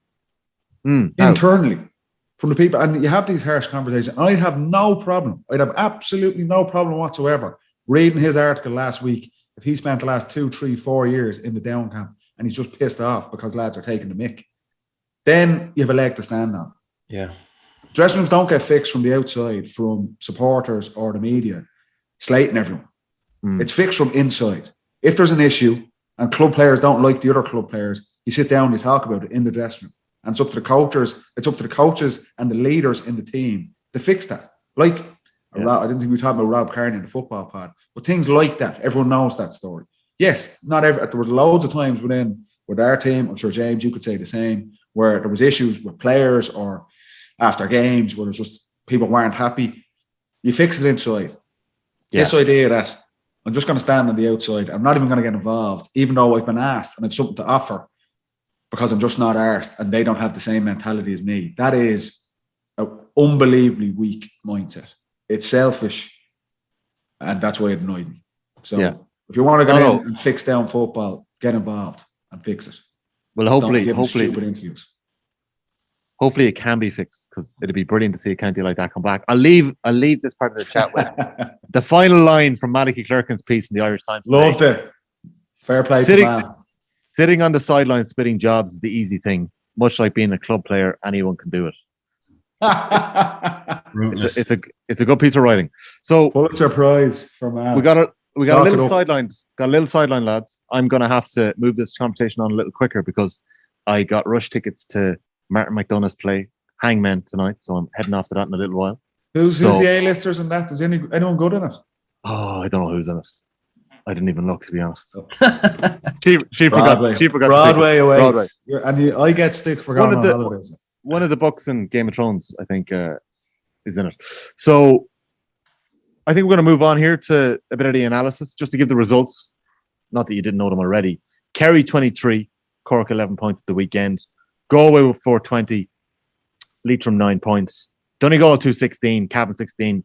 [SPEAKER 5] Internally. From the people. And you have these harsh conversations. I'd have no problem. I'd have absolutely no problem whatsoever reading his article last week if he spent the last 2, 3, 4 years in the down camp and he's just pissed off because lads are taking the mick. Then you have a leg to stand on.
[SPEAKER 4] Yeah.
[SPEAKER 5] Dressing rooms don't get fixed from the outside, from supporters or the media slating everyone. It's fixed from inside. If there's an issue and club players don't like the other club players, you sit down and you talk about it in the dressing room. And it's up to the coaches and the leaders in the team to fix that. I didn't think we were talking about Rob Kearney in the football pod, but things like that, everyone knows that story. Yes, there was loads of times with our team, I'm sure James, you could say the same, where there was issues with players or after games where there's just people weren't happy. You fix it inside. Yeah. This idea that I'm just going to stand on the outside, I'm not even going to get involved, even though I've been asked and I've something to offer because I'm just not arsed and they don't have the same mentality as me. That is an unbelievably weak mindset. It's selfish and that's why it annoyed me. So if you want to go in and fix down football, get involved and fix it.
[SPEAKER 3] Well, hopefully,
[SPEAKER 5] stupid interviews.
[SPEAKER 3] Hopefully, it can be fixed because it'd be brilliant to see a county like that come back. I'll leave this part of the chat with the final line from Malachy Clerkin's piece in the Irish Times.
[SPEAKER 5] Loved it. Fair play.
[SPEAKER 3] Sitting on the sideline spitting jobs is the easy thing. Much like being a club player, anyone can do it. It's a good piece of writing. So
[SPEAKER 5] Pulitzer Prize from
[SPEAKER 3] we got a little sideline. Got a little sideline, lads. I'm going to have to move this conversation on a little quicker because I got rush tickets to Martin McDonagh's play Hangmen tonight, so I'm heading off to that in a little while.
[SPEAKER 5] Who's the A-listers in that? Is anyone good in it?
[SPEAKER 3] Oh, I don't know who's in it. I didn't even look, to be honest. She forgot.
[SPEAKER 5] Broadway away. And I get stick for going on holidays.
[SPEAKER 3] One of the books in Game of Thrones, I think, is in it. So I think we're going to move on here to a bit of the analysis, just to give the results. Not that you didn't know them already. Kerry 23, Cork 11 points at the weekend. Galway with 420, Leitrim 9 points. Donegal 216, Cavan 16.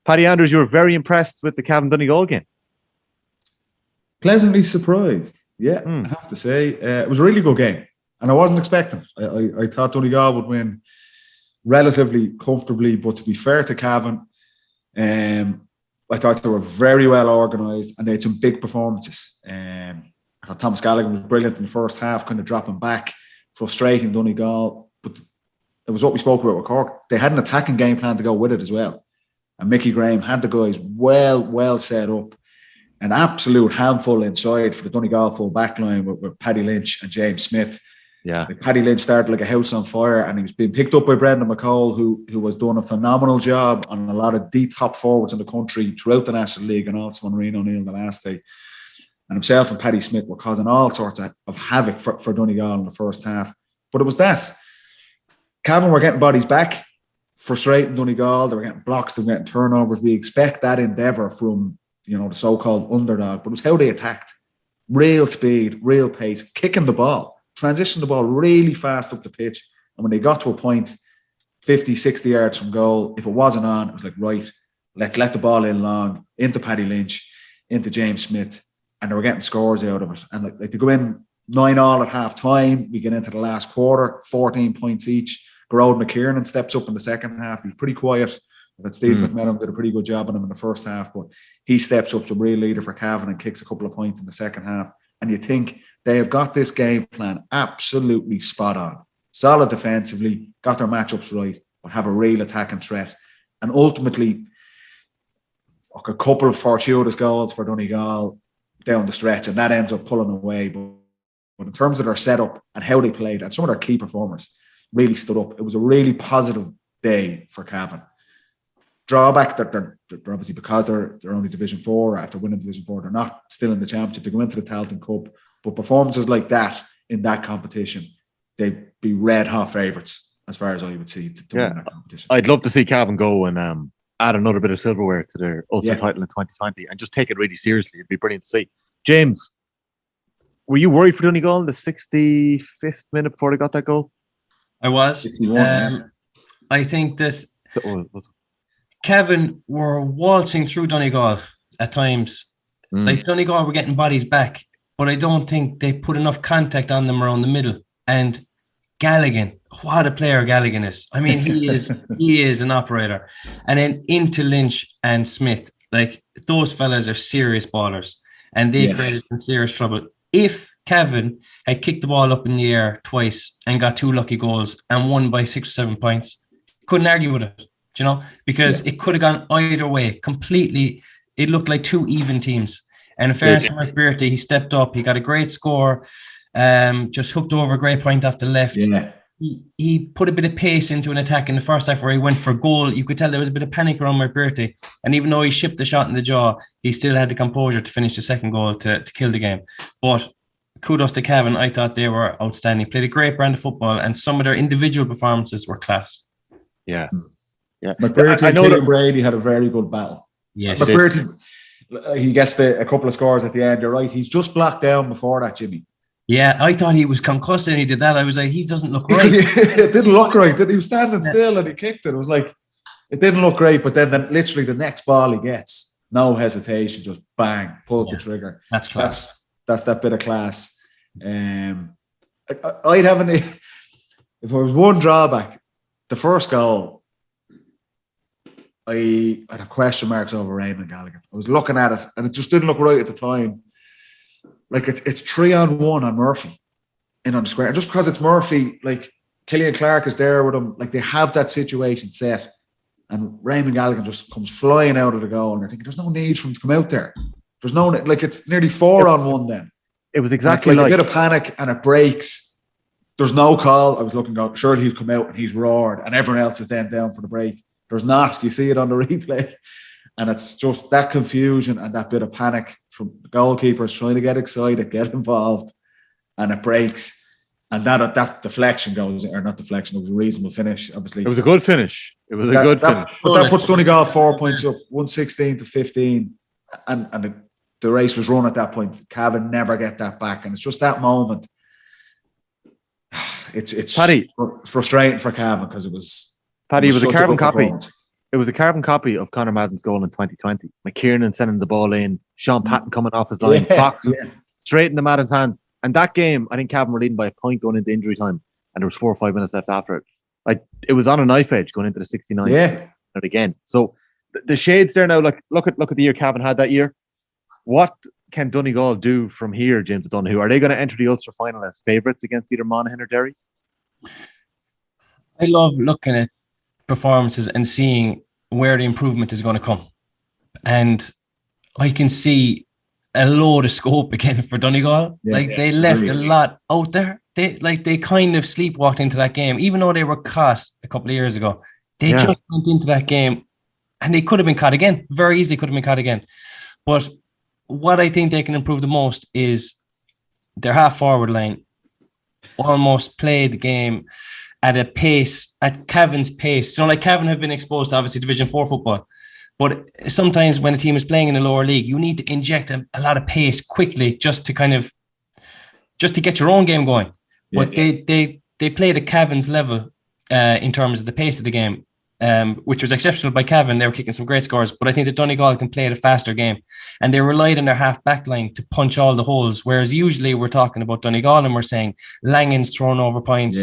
[SPEAKER 3] Paddy Andrews, you were very impressed with the Cavan Donegal game.
[SPEAKER 5] Pleasantly surprised. Yeah, I have to say. It was a really good game. And I wasn't expecting it. I thought Donegal would win relatively comfortably, but to be fair to Cavan, I thought they were very well organised and they had some big performances. I thought Thomas Gallagher was brilliant in the first half, kind of dropping back, frustrating Donegal. But it was what we spoke about with Cork. They had an attacking game plan to go with it as well. And Mickey Graham had the guys well set up. An absolute handful inside for the Donegal full back line with Paddy Lynch and James Smith.
[SPEAKER 3] Yeah,
[SPEAKER 5] Paddy Lynch started like a house on fire and he was being picked up by Brendan McCall, who was doing a phenomenal job on a lot of the top forwards in the country throughout the National League and also on Reno O'Neill the last day. And himself and Paddy Smith were causing all sorts of havoc for Donegal in the first half. But it was that. Cavan were getting bodies back, frustrating Donegal. They were getting blocks, they were getting turnovers. We expect that endeavour from, the so-called underdog, but it was how they attacked. Real speed, real pace, kicking the ball, transitioning the ball really fast up the pitch. And when they got to a point 50, 60 yards from goal, if it wasn't on, it was like, right, let's let the ball in long, into Paddy Lynch, into James Smith, and they were getting scores out of it. And like they go in 9-all at half time, we get into the last quarter, 14 points each. Gerard McKiernan steps up in the second half. He's pretty quiet. That Steve McMillan did a pretty good job on him in the first half, but he steps up to a real leader for Cavan and kicks a couple of points in the second half. And you think they have got this game plan absolutely spot on. Solid defensively, got their matchups right, but have a real attacking threat. And ultimately, a couple of fortuitous goals for Donegal down the stretch, and that ends up pulling away. But in terms of their setup and how they played, and some of their key performers really stood up. It was a really positive day for Cavan. Drawback that they're obviously, because they're only Division 4, after winning Division 4, they're not still in the championship. They go into the Tailteann Cup, but performances like that in that competition, they'd be red hot favourites as far as I would see to win that competition.
[SPEAKER 3] I'd love to see Cavan go and add another bit of silverware to their Ulster title in 2020 and just take it really seriously. It'd be brilliant to see. James, were you worried for Donegal in the 65th minute before they got that goal?
[SPEAKER 4] I was. I think that Cavan were waltzing through Donegal at times. Like Donegal were getting bodies back, but I don't think they put enough contact on them around the middle. And Galligan, what a player Galligan is. I mean, he is an operator. And then into Lynch and Smith, like those fellas are serious ballers, and they created some serious trouble. If Cavan had kicked the ball up in the air twice and got 2 lucky goals and won by 6 or 7 points, couldn't argue with it, because it could have gone either way completely. It looked like 2 even teams. And in fairness to Mark Bearty, he stepped up. He got a great score, just hooked over a great point off the left. Yeah. He put a bit of pace into an attack in the first half where he went for goal. You could tell there was a bit of panic around Mark Bearty. And even though he shipped the shot in the jaw, he still had the composure to finish the second goal to kill the game. But kudos to Cavan. I thought they were outstanding. Played a great brand of football, and some of their individual performances were class.
[SPEAKER 3] Yeah.
[SPEAKER 5] McBearty and Killian Brady had a very good battle.
[SPEAKER 4] Yes.
[SPEAKER 5] McBearty, he gets a couple of scores at the end. You're right. He's just blocked down before that, Jimmy. Yeah,
[SPEAKER 4] I thought he was concussed and he did that. I was like, he doesn't look right.
[SPEAKER 5] It didn't look right. He was standing still and he kicked it. It was like, it didn't look great. But then literally the next ball he gets, no hesitation, just bang, pulls the trigger.
[SPEAKER 4] That's class.
[SPEAKER 5] That's that bit of class. I'd have if there was one drawback, the first goal, I had question marks over Raymond Gallagher. I was looking at it and it just didn't look right at the time. Like it's 3-on-1 on Murphy in on the square. And just because it's Murphy, like Killian Clark is there with him, like they have that situation set. And Raymond Gallagher just comes flying out of the goal and you're thinking, there's no need for him to come out there. There's no, like it's nearly 4-on-1 then.
[SPEAKER 3] It was exactly
[SPEAKER 5] like a bit of panic and it breaks. There's no call. I was looking, surely he's come out and he's roared and everyone else is then down for the break. There's not. You see it on the replay. And it's just that confusion and that bit of panic from the goalkeepers trying to get excited, get involved, and it breaks. And that deflection goes, or not deflection, it was a reasonable finish, obviously.
[SPEAKER 3] It was a good finish. But
[SPEAKER 5] that puts Donegal 4 points up, 116-15. And the race was run at that point. Cavan never get that back. And it's just that moment. It's
[SPEAKER 3] Paddy,
[SPEAKER 5] frustrating for Cavan because it was
[SPEAKER 3] a carbon copy. It was a carbon copy of Conor Madden's goal in 2020. McKiernan sending the ball in, Sean Patton coming off his line, boxing straight into Madden's hands. And that game, I think Cavan were leading by a point going into injury time, and there was 4 or 5 minutes left after it. Like it was on a knife edge going into the 69th. Yeah. Again. So the shades there now. Like look at the year Cavan had that year. What can Donegal do from here, James O'Donoghue? Are they going to enter the Ulster final as favourites against either Monaghan or Derry?
[SPEAKER 4] I love looking at performances and seeing where the improvement is going to come. And I can see a load of scope again for Donegal. They left a lot out there. They kind of sleepwalked into that game, even though they were caught a couple of years ago. They just went into that game and they could have been caught again. Very easily could have been caught again. But what I think they can improve the most is their half forward line. Almost play the game at a pace, at Cavan's pace. So like Cavan have been exposed to obviously Division 4 football, but sometimes when a team is playing in a lower league, you need to inject a lot of pace quickly just to get your own game going. But they played at Cavan's level in terms of the pace of the game, which was exceptional by Cavan. They were kicking some great scores, but I think that Donegal can play at a faster game, and they relied on their half-back line to punch all the holes, whereas usually we're talking about Donegal and we're saying Langan's thrown over points,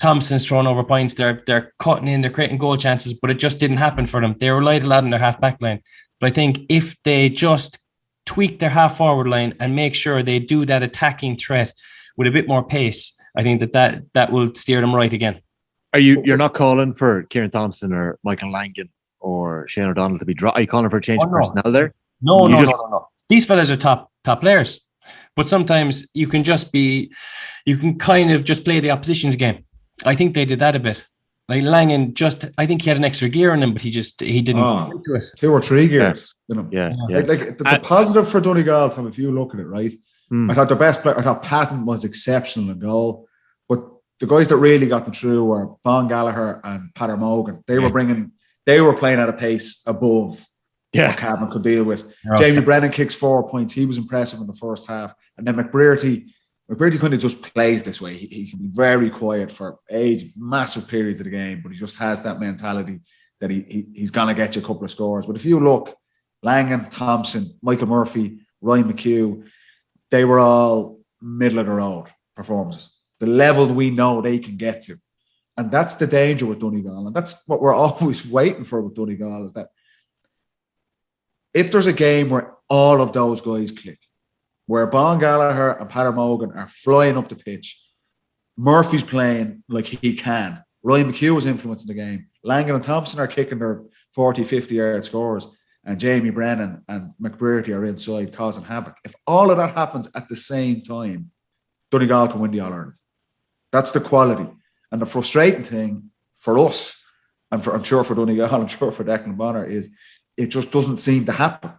[SPEAKER 4] Thompson's thrown over points, they're cutting in, they're creating goal chances, but it just didn't happen for them. They relied a lot on their half-back line. But I think if they just tweak their half-forward line and make sure they do that attacking threat with a bit more pace, I think that will steer them right again.
[SPEAKER 3] You're not calling for Kieran Thompson or Michael Langan or Shane O'Donnell to be dropped? Are you calling for a change of personnel there?
[SPEAKER 4] No. These fellas are top players, but sometimes you can kind of just play the opposition's game. I think they did that a bit. Like Langan, I think he had an extra gear in him, but he didn't go into it.
[SPEAKER 5] 2 or 3 gears.
[SPEAKER 3] Yeah.
[SPEAKER 5] Like the positive for Donegal, Tom, if you look at it, right? I thought their best player, I thought Patton was exceptional in goal, but the guys that really got them through were Bon Gallagher and Paddy Morgan. They were playing at a pace above what Cavan could deal with. Jamie Brennan kicks 4 points. He was impressive in the first half. And then McBrearty kind of just plays this way. He can be very quiet for massive periods of the game, but he just has that mentality that he's going to get you a couple of scores. But if you look, Langan, Thompson, Michael Murphy, Ryan McHugh, they were all middle of the road performances. The level we know they can get to. And that's the danger with Donegal. And that's what we're always waiting for with Donegal, is that if there's a game where all of those guys click, where Bon Gallagher and Paddy Morgan are flying up the pitch, Murphy's playing like he can, Ryan McHugh was influencing the game, Langan and Thompson are kicking their 40, 50-yard scores, and Jamie Brennan and McBrearty are inside causing havoc. If all of that happens at the same time, Donegal can win the All-Ireland. That's the quality. And the frustrating thing for us, and I'm sure for Donegal, I'm sure for Declan Bonner, is it just doesn't seem to happen.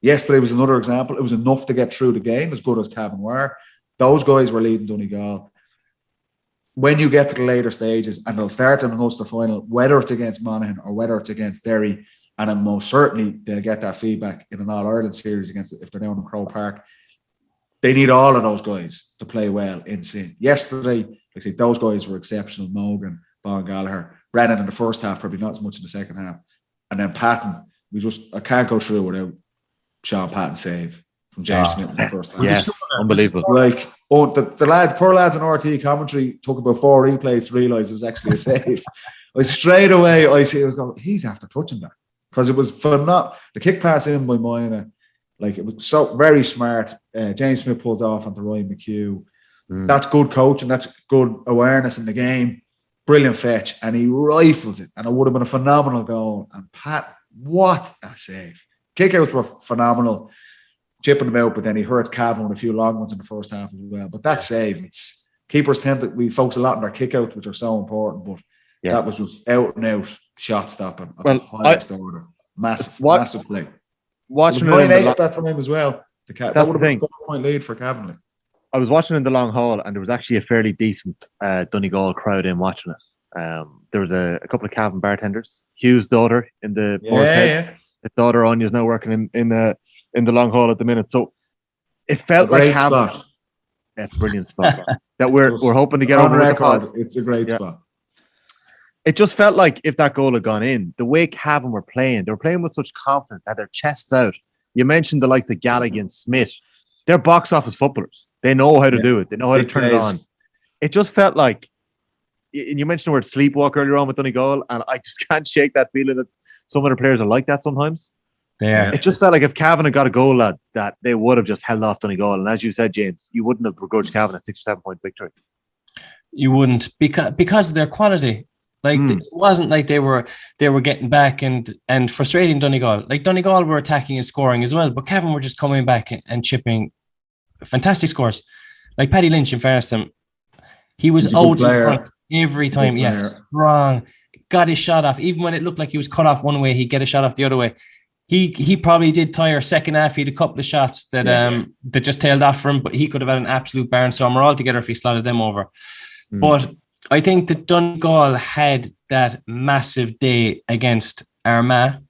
[SPEAKER 5] Yesterday was another example. It was enough to get through the game, as good as Cavan were. Those guys were leading Donegal. When you get to the later stages, and they'll start in an Ulster final, whether it's against Monaghan or whether it's against Derry, and then most certainly they'll get that feedback in an All-Ireland series if they're down in Croke Park. They need all of those guys to play well in sync. Yesterday, like I say, those guys were exceptional. Morgan, Bon Gallagher, Brennan in the first half, probably not as much in the second half. And then Patton, I can't go through without Sean Patton save from James Smith in the first half.
[SPEAKER 3] Yes, unbelievable.
[SPEAKER 5] Like, the poor lads in RT commentary took about 4 replays to realise it was actually a save. Straight away, I see it go, he's after touching that. Because it was phenomenal. The kick pass in by Moyna, like it was so very smart. James Smith pulls off onto Ryan McHugh. That's good coaching. That's good awareness in the game. Brilliant fetch. And he rifles it. And it would have been a phenomenal goal. And Pat, what a save. Kickouts were phenomenal. Chipping them out, but then he hurt Cavan with a few long ones in the first half as well. But that save, keepers we focus a lot on their kickouts, which are so important. But that was just out and out shot stopping of the highest order. Massive play.
[SPEAKER 3] Watching
[SPEAKER 5] it at that time as well. That would have been a 4-point lead for Cavan.
[SPEAKER 3] I was watching in the long haul, and there was actually a fairly decent Donegal crowd in watching it. There was a couple of Cavan bartenders. Hugh's daughter in the fourth head. His daughter Anya is now working in the long haul at the minute. So it felt like Cavan. Yeah, brilliant spot. That we're hoping to get over the pod.
[SPEAKER 5] It's a great spot.
[SPEAKER 3] It just felt like if that goal had gone in, the way Cavan were playing, they were playing with such confidence, had their chests out. You mentioned the likes of Gallagher, Smith. They're box office footballers. They know how to do it. They know how to turn it on. It just felt like, and you mentioned the word sleepwalk earlier on with Donegal, and I just can't shake that feeling that some of the players are like that sometimes.
[SPEAKER 4] Yeah.
[SPEAKER 3] It just felt like if Cavan had got a goal, lads, that they would have just held off Donegal. And as you said, James, you wouldn't have begrudged Cavan a 6 or 7 point victory.
[SPEAKER 4] You wouldn't, because of their quality. Like it wasn't like they were getting back and frustrating Donegal. Like Donegal were attacking and scoring as well, but Cavan were just coming back and chipping fantastic scores. Like Paddy Lynch, in fairness to him, he was out in front every time. Yeah, strong. Got his shot off. Even when it looked like he was cut off one way, he'd get a shot off the other way. He probably did tire second half. He had a couple of shots that that just tailed off for him, but he could have had an absolute barnstormer altogether if he slotted them over. But I think that Donegal had that massive day against Armagh,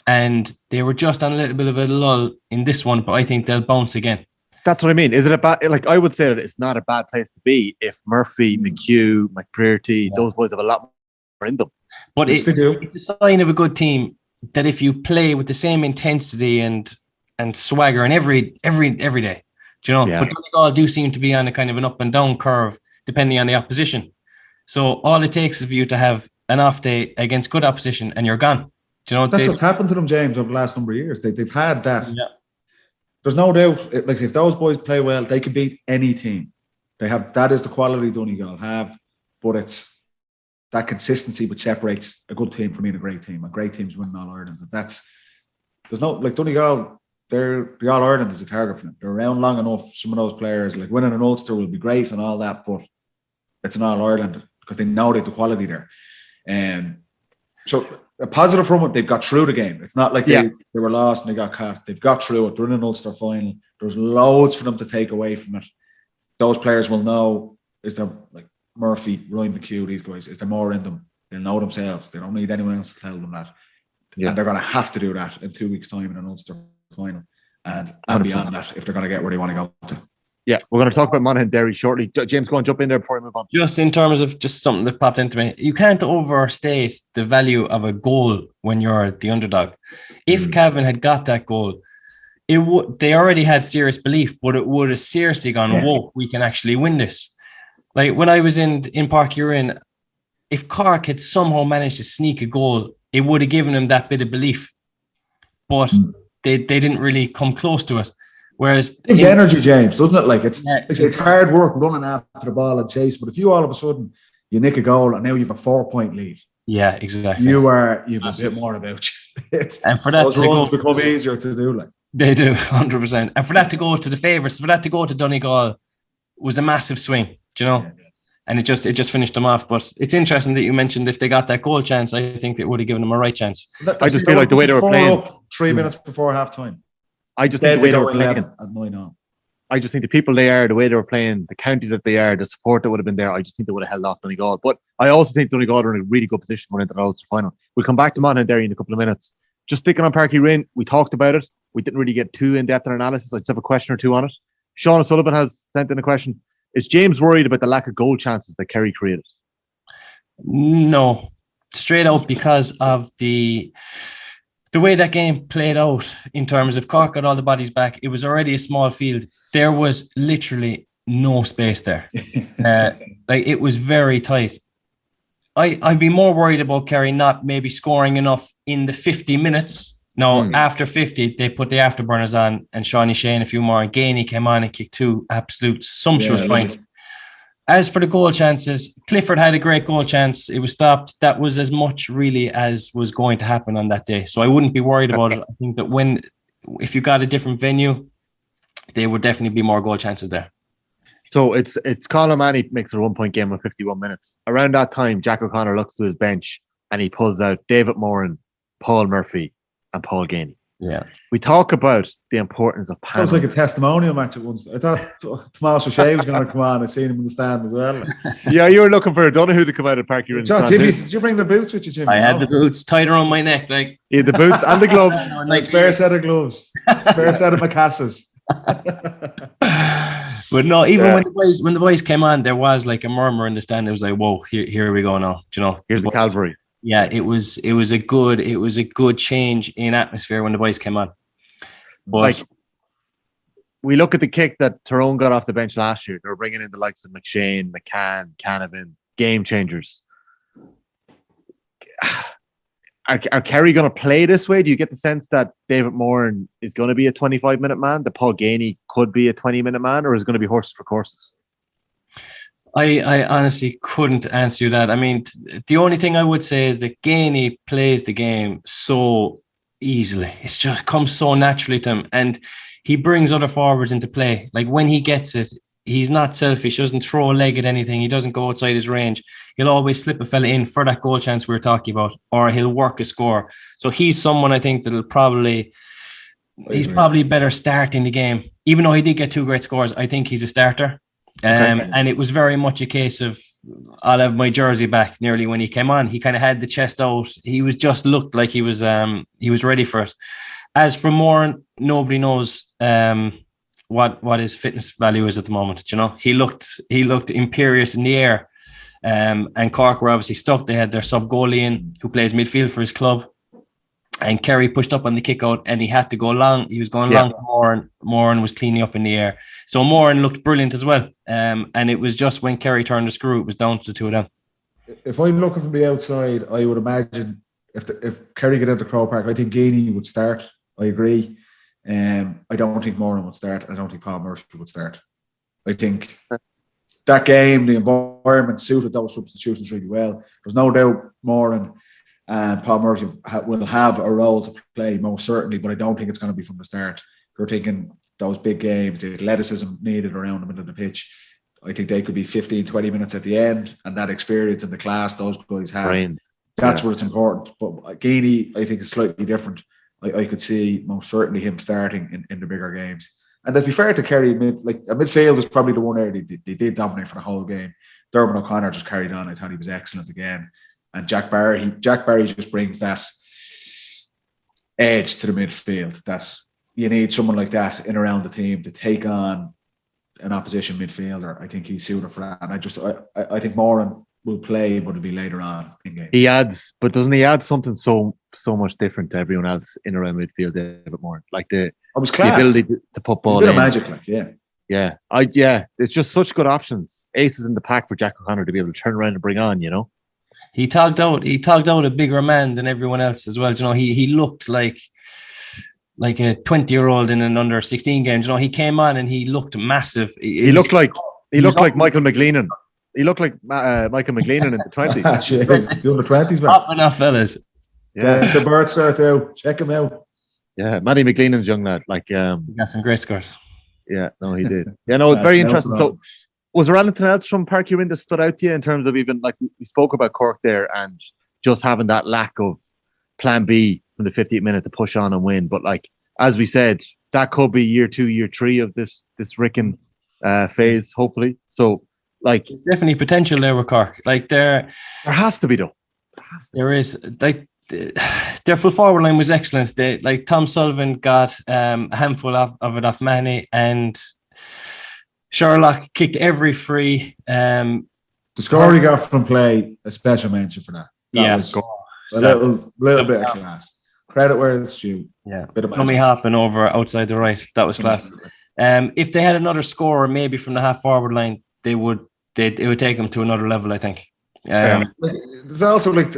[SPEAKER 4] and they were just on a little bit of a lull in this one, but I think they'll bounce again.
[SPEAKER 3] That's what I mean. Is it a bad? Like, I would say that it's not a bad place to be if Murphy, McHugh, McBrearty, those boys have a lot more in them.
[SPEAKER 4] But it's a sign of a good team that if you play with the same intensity and swagger and every day, do you know?
[SPEAKER 3] Yeah.
[SPEAKER 4] But Donegal do seem to be on a kind of an up and down curve depending on the opposition. So all it takes is for you to have an off day against good opposition and you're gone. Do you know?
[SPEAKER 5] That's what's happened to them, James, over the last number of years. They've had that.
[SPEAKER 4] Yeah.
[SPEAKER 5] There's no doubt. Like, if those boys play well, they can beat any team. They have. That is the quality Donegal have. But it's that consistency which separates a good team from being a great team. And great teams win All Ireland. There's no, like, Donegal. The All Ireland is a target for them. They're around long enough. Some of those players, like winning an Ulster, will be great and all that, but it's an All Ireland because they know they have the quality there. And so a positive from it, they've got through the game. It's not like they were lost and they got caught. They've got through it. They're in an Ulster final. There's loads for them to take away from it. Those players will know, is there, like Murphy, Ryan McHugh, these guys, is there more in them? They'll know themselves. They don't need anyone else to tell them that. Yeah. And they're going to have to do that in 2 weeks' time in an Ulster final and beyond that if they're going to get where they want to go to.
[SPEAKER 3] Yeah, we're going to talk about Monaghan-Derry shortly. James, go and jump in there before we move on.
[SPEAKER 4] Just in terms of just something that popped into me, you can't overstate the value of a goal when you're the underdog. If Cavan had got that goal, they already had serious belief, but it would have seriously gone, whoa, we can actually win this. Like when I was in Park Urin, if Cork had somehow managed to sneak a goal, it would have given them that bit of belief. But they didn't really come close to it. Whereas
[SPEAKER 5] it's energy, James, doesn't it? Like it's hard work running after the ball and chase. But if you all of a sudden you nick a goal and now you have a 4-point lead,
[SPEAKER 4] yeah, exactly,
[SPEAKER 5] you've a bit more about you.
[SPEAKER 4] And for that,
[SPEAKER 5] those runs become easier to do. Like
[SPEAKER 4] they do, 100%. And for that to go to the favourites, for that to go to Donegal, was a massive swing. Do you know? Yeah. And it just finished them off. But it's interesting that you mentioned if they got that goal chance, I think it would have given them a right chance.
[SPEAKER 3] I just feel like the way they were playing,
[SPEAKER 5] 3 minutes before half time.
[SPEAKER 3] I just think the way they were playing.
[SPEAKER 5] At 9-0.
[SPEAKER 3] I just think the people they are, the way they were playing, the county that they are, the support that would have been there, I just think they would have held off Donegal. But I also think Donegal are in a really good position going into the Ulster final. We'll come back to Monaghan-Derry in a couple of minutes. Just sticking on Páirc Uí Rinn, we talked about it. We didn't really get too in-depth in analysis. I just have a question or two on it. Sean O'Sullivan has sent in a question. Is James worried about the lack of goal chances that Kerry created?
[SPEAKER 4] No. Straight out because of the way that game played out in terms of Cork got all the bodies back. It was already a small field. There was literally no space there. Like it was very tight. I'd be more worried about Kerry not maybe scoring enough in the 50 minutes. No, after 50, they put the afterburners on and Shawnee Shane a few more. And Gainey came on and kicked 2 absolute sumptuous points. As for the goal chances, Clifford had a great goal chance. It was stopped. That was as much really as was going to happen on that day. So I wouldn't be worried about it. I think that if you got a different venue, there would definitely be more goal chances there.
[SPEAKER 3] So it's Colin Manny makes a 1-point game in 51 minutes. Around that time, Jack O'Connor looks to his bench and he pulls out David Moran, Paul Murphy, and Paul Gainey.
[SPEAKER 4] Yeah.
[SPEAKER 3] We talk about the importance of panel.
[SPEAKER 5] Sounds like a testimonial match at once. I thought Tomas O'Shea was going to come on. I seen him in the stand as well.
[SPEAKER 3] Yeah, you were looking for Donoghue to come out of Páirc Uí Rinn.
[SPEAKER 5] John Timmy, did you bring the boots with you, Jim?
[SPEAKER 4] I had the boots tied around my neck. Like
[SPEAKER 3] he had the boots and the gloves.
[SPEAKER 5] And a spare set of gloves. Spare set of macassas.
[SPEAKER 4] But no, even when the boys came on, there was like a murmur in the stand. It was like, whoa, here we go now. Do you know?
[SPEAKER 3] Here's the Calvary.
[SPEAKER 4] Yeah, it was a good change in atmosphere when the boys came on. But
[SPEAKER 3] like we look at the kick that Tyrone got off the bench last year. They were bringing in the likes of McShane, McCann, Canavan, game changers. Are Kerry going to play this way? Do you get the sense that David Moran is going to be a 25-minute man, that Paul Gainey could be a 20-minute man, or is it going to be horses for courses?
[SPEAKER 4] I honestly couldn't answer you that. I mean, the only thing I would say is that Gainey plays the game so easily. It's just comes so naturally to him. And he brings other forwards into play. Like when he gets it, he's not selfish. He doesn't throw a leg at anything. He doesn't go outside his range. He'll always slip a fella in for that goal chance we were talking about, or he'll work a score. So he's someone I think that'll he's probably better starting the game. Even though he did get 2 great scores, I think he's a starter. And it was very much a case of I'll have my jersey back nearly when he came on. He kind of had the chest out. He was just looked like he was ready for it. As for Moran, nobody knows what his fitness value is at the moment. You know, he looked imperious in the air. And Cork were obviously stuck. They had their sub goalie in who plays midfield for his club. And Kerry pushed up on the kick out and he had to go long. He was going long to Moran. Moran was cleaning up in the air. So Moran looked brilliant as well. And it was just when Kerry turned the screw, it was down to the two of them.
[SPEAKER 5] If I'm looking from the outside, I would imagine if Kerry get into Croke Park, I think Geaney would start. I agree. I don't think Moran would start. I don't think Paul Murphy would start. I think that game, the environment suited those substitutions really well. There's no doubt Moran and Paul Murphy will have a role to play, most certainly, but I don't think it's going to be from the start. If you're thinking those big games, the athleticism needed around the middle of the pitch, I think they could be 15, 20 minutes at the end, and that experience and the class those guys have, that's where it's important. But Geaney, I think, is slightly different. I could see most certainly him starting in the bigger games. And to be fair to Kerry, midfield is probably the one area they did dominate for the whole game. Dermot O'Connor just carried on. I thought he was excellent again. And Jack Barry just brings that edge to the midfield that you need someone like that in around the team to take on an opposition midfielder. I think he's suited for that. And I think Moran will play, but it'll be later on in games.
[SPEAKER 3] He adds, but doesn't he add something so much different to everyone else in around midfield a bit more? Like the ability to put ball in.
[SPEAKER 5] Magic,
[SPEAKER 3] It's just such good options. Aces in the pack for Jack O'Connor to be able to turn around and bring on, you know.
[SPEAKER 4] He togged out a bigger man than everyone else as well. You know, he looked like a 20-year-old in an under 16 game. You know, he came on and he looked massive. He looked like
[SPEAKER 3] Michael McGleenan. He looked like Michael McGleenan in the 20s.
[SPEAKER 5] He's doing the 20s, man.
[SPEAKER 4] Up enough, fellas.
[SPEAKER 5] Yeah, the bird start out. Check him out.
[SPEAKER 3] Yeah, Matty McGleenan's young lad.
[SPEAKER 4] He got some great scores.
[SPEAKER 3] Yeah, no, he did. Yeah, no, it's very interesting. So, was there anything else from Park Urin that stood out to you in terms of even, like, we spoke about Cork there and just having that lack of plan B from the 50th minute to push on and win? But, like, as we said, that could be year 2, year 3 of this Ricken phase, hopefully. So, like,
[SPEAKER 4] there's definitely potential there with Cork. Like, there
[SPEAKER 3] has to be, though.
[SPEAKER 4] There is, like, their full forward line was excellent. They, like, Tom Sullivan got a handful of it off Manny, and Sherlock kicked every free.
[SPEAKER 5] The score he got from play, a special mention for that. That was a little bit of class. Credit where it's due.
[SPEAKER 4] Yeah, Tommy hopping over outside the right. That was class. If they had another scorer, maybe from the half forward line, it would take them to another level, I think.
[SPEAKER 5] There's also like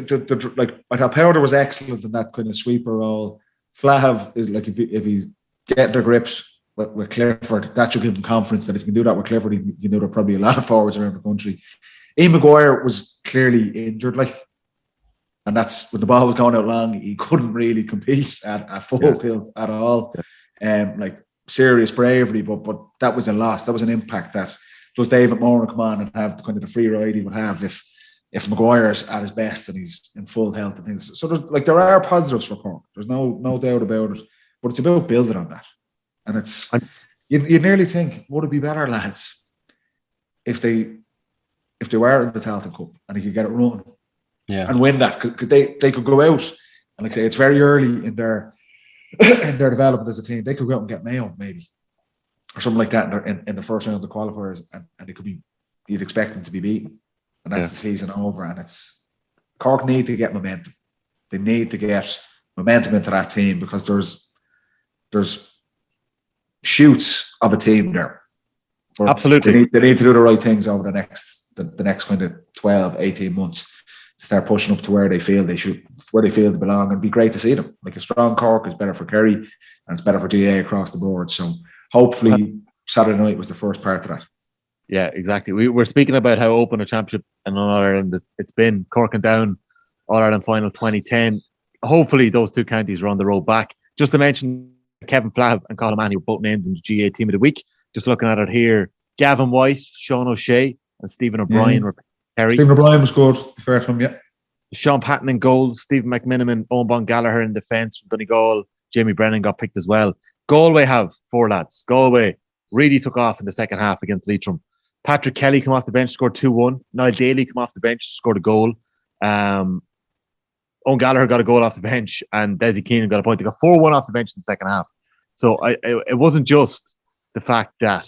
[SPEAKER 5] I thought Powder was excellent in that kind of sweeper role. Flahav is like, if he's getting their grips with Clifford, that should give him confidence that if he can do that with Clifford, he can do that probably a lot of forwards around the country. Ian Maguire was clearly injured, and that's when the ball was going out long, he couldn't really compete at full tilt at all. Serious bravery, but that was a loss. That was an impact that does David Moran come on and have the kind of the free ride he would have if Maguire's at his best and he's in full health and things. So there are positives for Cork. There's no doubt about it. But it's about building on that. And it's you'd nearly think, would it be better, lads, if they were in the Tailteann Cup and they could get it running and win that? Because they could go out and, like I say, it's very early in their development as a team. They could go out and get Mayo maybe, or something like that in the first round of the qualifiers, and they could be, you'd expect them to be beaten. And that's the season over. And it's Cork need to get momentum. They need to get momentum into that team, because there's shoots of a team there.
[SPEAKER 3] Absolutely.
[SPEAKER 5] They need to do the right things over the next kind of 12, 18 months to start pushing up to where they feel they should, where they feel they belong. And it'd be great to see them. Like, a strong Cork is better for Kerry and it's better for GA across the board. So hopefully Saturday night was the first part of that.
[SPEAKER 3] Yeah, exactly. We were speaking about how open a championship in All-Ireland it's been. Cork and Down, All-Ireland final 2010. Hopefully those two counties are on the road back. Just to mention, Kevin Flahav and Colin Manny were both named in the GA Team of the Week. Just looking at it here, Gavin White, Sean O'Shea and Stephen O'Brien were Kerry.
[SPEAKER 5] Stephen O'Brien was good, fair to him, yeah.
[SPEAKER 3] Sean Patton in goals, Stephen McMiniman, Owen Bon Gallagher in defence from Donegal. Jamie Brennan got picked as well. Galway have 4 lads. Galway really took off in the second half against Leitrim. Patrick Kelly come off the bench, scored 2-1. Niall Daly come off the bench, scored a goal. Owen Gallagher got a goal off the bench, and Desi Keenan got a point. They got 4-1 off the bench in the second half. So it wasn't just the fact that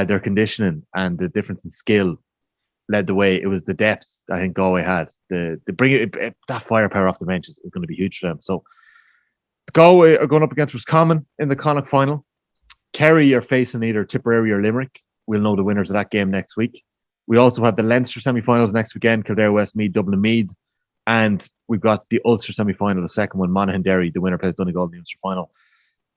[SPEAKER 3] their conditioning and the difference in skill led the way. It was the depth I think Galway had. That firepower off the bench is going to be huge for them. So Galway are going up against Roscommon in the Connacht final. Kerry are facing either Tipperary or Limerick. We'll know the winners of that game next week. We also have the Leinster semi-finals next weekend, Kildare Westmeath, Dublin-Meath. And we've got the Ulster semi-final, the second one, Monaghan-Derry. The winner plays Donegal in the Ulster final.